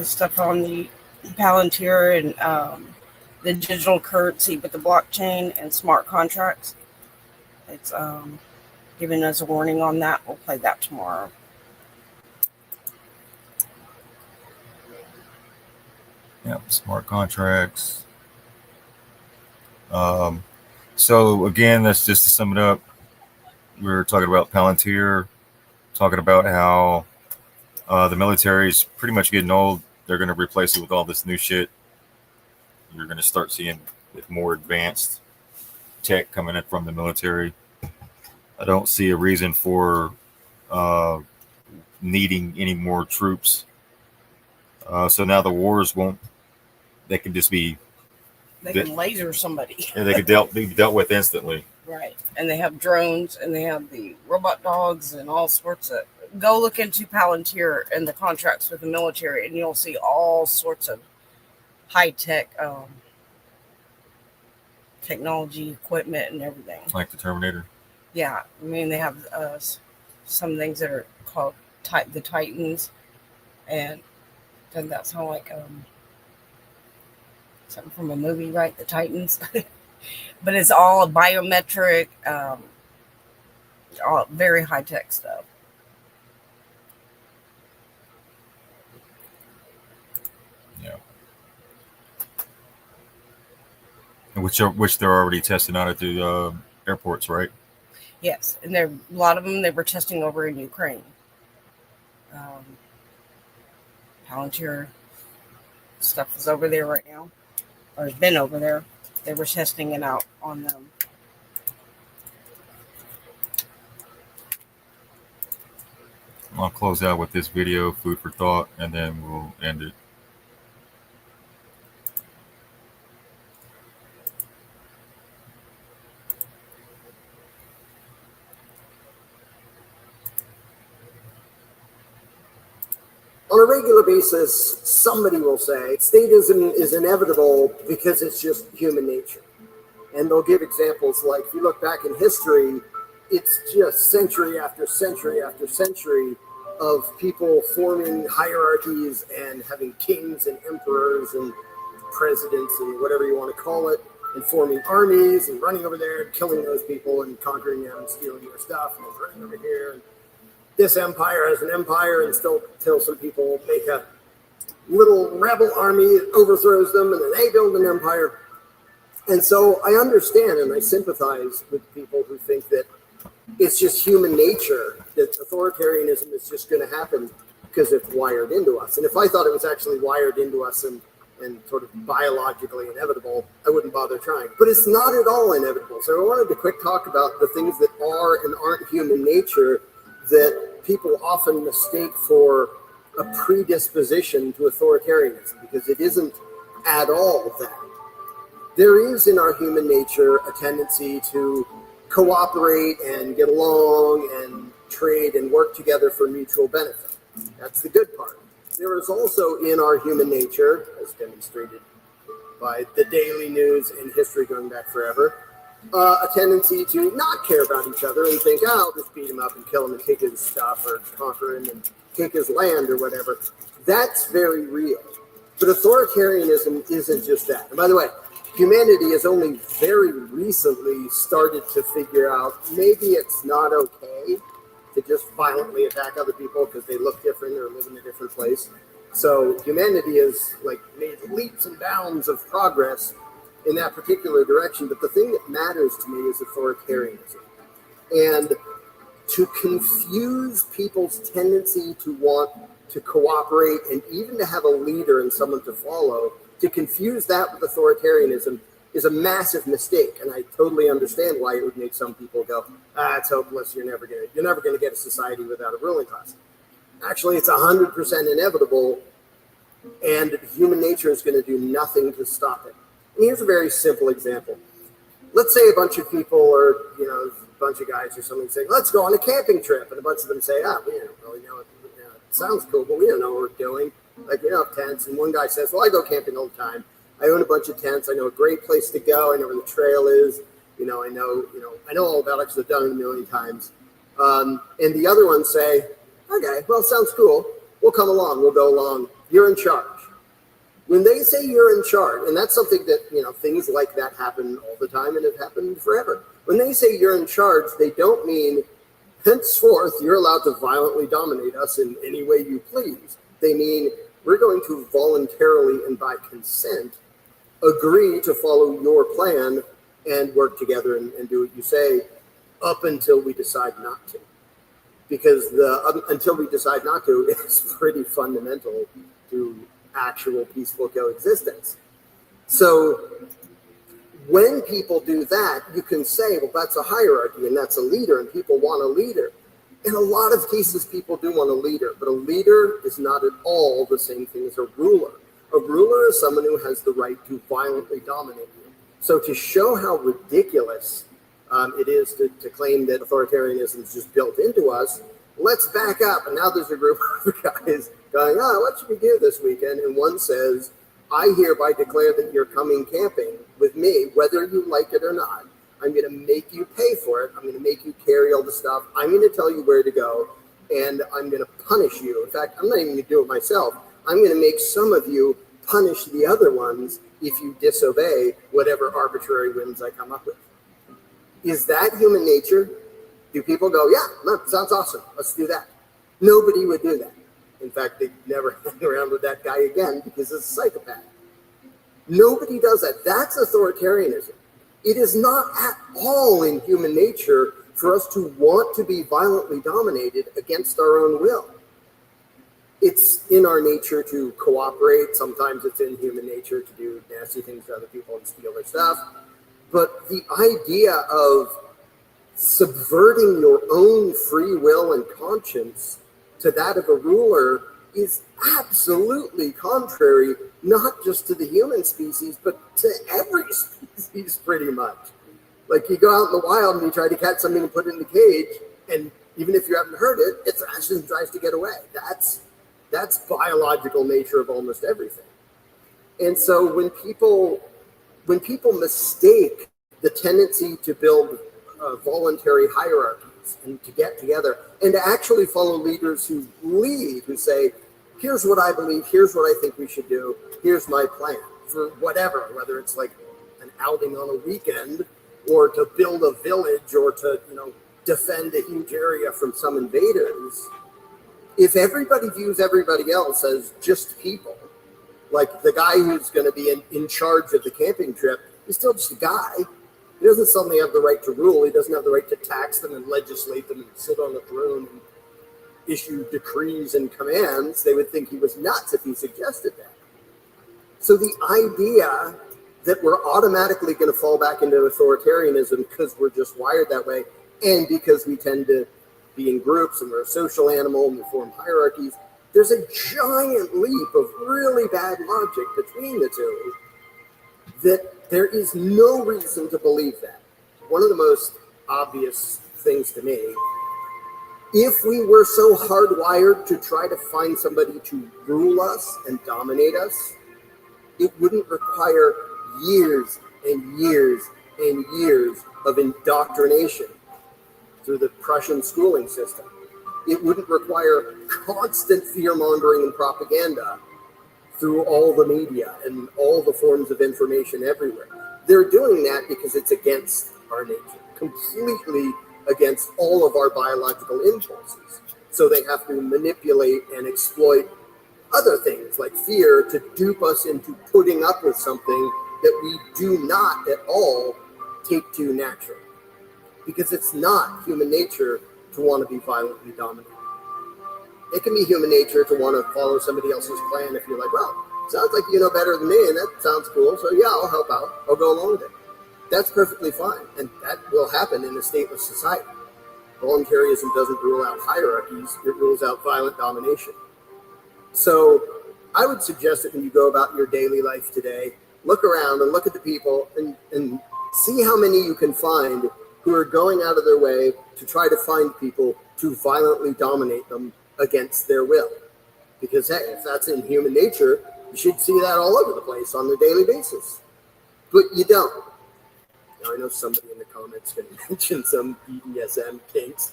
stuff on the Palantir and the digital currency with the blockchain and smart contracts. It's giving us a warning on that. We'll play that tomorrow. Yeah, smart contracts. So again, that's just to sum it up. We were talking about Palantir, talking about how the military is pretty much getting old. They're going to replace it with all this new shit. You're going to start seeing more advanced tech coming in from the military. I don't see a reason for needing any more troops. So now the wars won't. They can just be. They can laser somebody. Yeah, they could be dealt with instantly. Right. And they have drones, and they have the robot dogs and all sorts of. Go look into Palantir and the contracts with the military, and you'll see all sorts of high-tech technology, equipment, and everything. Like the Terminator? Yeah. I mean, they have some things that are called the Titans, and doesn't that sound like something from a movie, right? The Titans. But it's all biometric, all very high-tech stuff. Yeah. And which they're already testing out at the airports, right? Yes, and a lot of them they were testing over in Ukraine. Palantir stuff is over there right now, or has been over there. They were testing it out on them. I'll close out with this video, food for thought, and then we'll end it. On a regular basis, somebody will say statism is inevitable because it's just human nature. And they'll give examples like, if you look back in history, it's just century after century after century of people forming hierarchies and having kings and emperors and presidents and whatever you want to call it, and forming armies and running over there and killing those people and conquering them and stealing their stuff and running over here. And this empire has an empire, and still till some people make a little rebel army that overthrows them, and then they build an empire. And so I understand and I sympathize with people who think that it's just human nature, that authoritarianism is just going to happen because it's wired into us. And if I thought it was actually wired into us and sort of biologically inevitable, I wouldn't bother trying. But it's not at all inevitable. So I wanted to quick talk about the things that are and aren't human nature that people often mistake for a predisposition to authoritarianism, because it isn't at all that. There is in our human nature a tendency to cooperate and get along and trade and work together for mutual benefit. That's the good part. There is also in our human nature, as demonstrated by the daily news and history going back forever, a tendency to not care about each other and think, oh, I'll just beat him up and kill him and take his stuff, or conquer him and take his land or whatever. That's very real. But authoritarianism isn't just that. And by the way, humanity has only very recently started to figure out maybe it's not okay to just violently attack other people because they look different or live in a different place. So humanity has made leaps and bounds of progress in that particular direction. But the thing that matters to me is authoritarianism. And to confuse people's tendency to want to cooperate and even to have a leader and someone to follow, to confuse that with authoritarianism is a massive mistake. And I totally understand why it would make some people go, it's hopeless, you're never gonna get a society without a ruling class. Actually, it's 100% inevitable, and human nature is going to do nothing to stop it. And here's a very simple example. Let's say a bunch of people, or a bunch of guys or something, say, let's go on a camping trip, and a bunch of them say, we don't really know it sounds cool, but we don't know what we're doing. Have tents. And one guy says, well, I go camping all the time. I own a bunch of tents. I know a great place to go. I know where the trail is. I know all about it because I've done it a million times. And the other ones say, okay, well, sounds cool. We'll come along. We'll go along. You're in charge. When they say you're in charge, and that's something that, things like that happen all the time and have happened forever. When they say you're in charge, they don't mean henceforth you're allowed to violently dominate us in any way you please. They mean we're going to voluntarily and by consent agree to follow your plan and work together and do what you say up until we decide not to. Because until we decide not to is pretty fundamental to actual peaceful coexistence. So when people do that, you can say, well, that's a hierarchy and that's a leader and people want a leader. In a lot of cases, people do want a leader, but a leader is not at all the same thing as a ruler. A ruler is someone who has the right to violently dominate you. So to show how ridiculous it is to claim that authoritarianism is just built into us, let's back up. And now there's a group of guys going, what should we do this weekend? And one says, I hereby declare that you're coming camping with me, whether you like it or not. I'm going to make you pay for it. I'm going to make you carry all the stuff. I'm going to tell you where to go, and I'm going to punish you. In fact, I'm not even going to do it myself. I'm going to make some of you punish the other ones if you disobey whatever arbitrary whims I come up with. Is that human nature? Do people go, yeah, that sounds awesome. Let's do that. Nobody would do that. In fact, they'd never hang around with that guy again because it's a psychopath. Nobody does that. That's authoritarianism. It is not at all in human nature for us to want to be violently dominated against our own will. it's in our nature to cooperate. Sometimes it's in human nature to do nasty things to other people and steal their stuff. But the idea of subverting your own free will and conscience to that of a ruler is absolutely contrary, not just to the human species, but to every species pretty much. Like you go out in the wild and you try to catch something and put it in the cage, and even if you haven't hurt it, it thrashes and tries to get away. That's biological nature of almost everything. And so when people mistake the tendency to build voluntary hierarchies and to get together and to actually follow leaders who lead, who say, here's what I believe, here's what I think we should do, here's my plan for whatever, whether it's like an outing on a weekend or to build a village or to, defend a huge area from some invaders. If everybody views everybody else as just people, like the guy who's going to be in charge of the camping trip is still just a guy. He doesn't suddenly have the right to rule. He doesn't have the right to tax them and legislate them and sit on the throne and issue decrees and commands. They would think he was nuts if he suggested that. So the idea that we're automatically going to fall back into authoritarianism because we're just wired that way and because we tend to be in groups and we're a social animal and we form hierarchies, there's a giant leap of really bad logic between the two that there is no reason to believe that. One of the most obvious things to me, if we were so hardwired to try to find somebody to rule us and dominate us, it wouldn't require years and years and years of indoctrination through the Prussian schooling system. It wouldn't require constant fear-mongering and propaganda through all the media and all the forms of information everywhere. They're doing that because it's against our nature, completely against all of our biological impulses. So they have to manipulate and exploit other things like fear to dupe us into putting up with something that we do not at all take to naturally. Because it's not human nature to want to be violently dominated. It can be human nature to want to follow somebody else's plan if you're like, well, sounds like you know better than me and that sounds cool, so yeah, I'll help out. I'll go along with it. That's perfectly fine, and that will happen in a stateless society. Voluntarism doesn't rule out hierarchies, it rules out violent domination. So I would suggest that when you go about your daily life today, look around and look at the people and see how many you can find who are going out of their way to try to find people to violently dominate them against their will. Because, hey, if that's in human nature, you should see that all over the place on a daily basis. But you don't. Now, I know somebody in the comments can mention some BDSM kinks.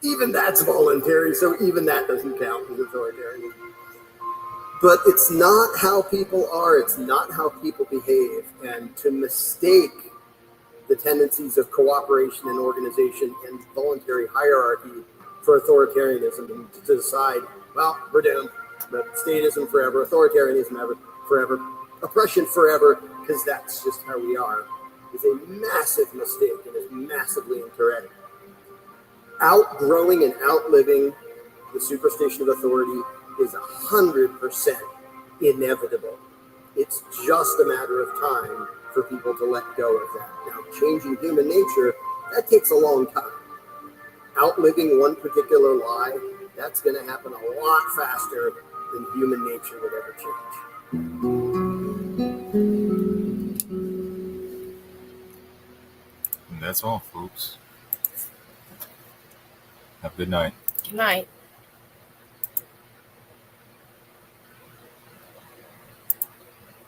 Even that's voluntary, so even that doesn't count as authoritarian. But it's not how people are, it's not how people behave. And to mistake the tendencies of cooperation and organization and voluntary hierarchy for authoritarianism and to decide, well, we're doomed. But statism forever, authoritarianism forever, oppression forever, because that's just how we are, is a massive mistake and is massively incorrect. Outgrowing and outliving the superstition of authority is 100% inevitable. It's just a matter of time for people to let go of that. Now, changing human nature, that takes a long time. Outliving one particular lie, that's going to happen a lot faster than human nature would ever change. And that's all, folks. Have a good night. Good night.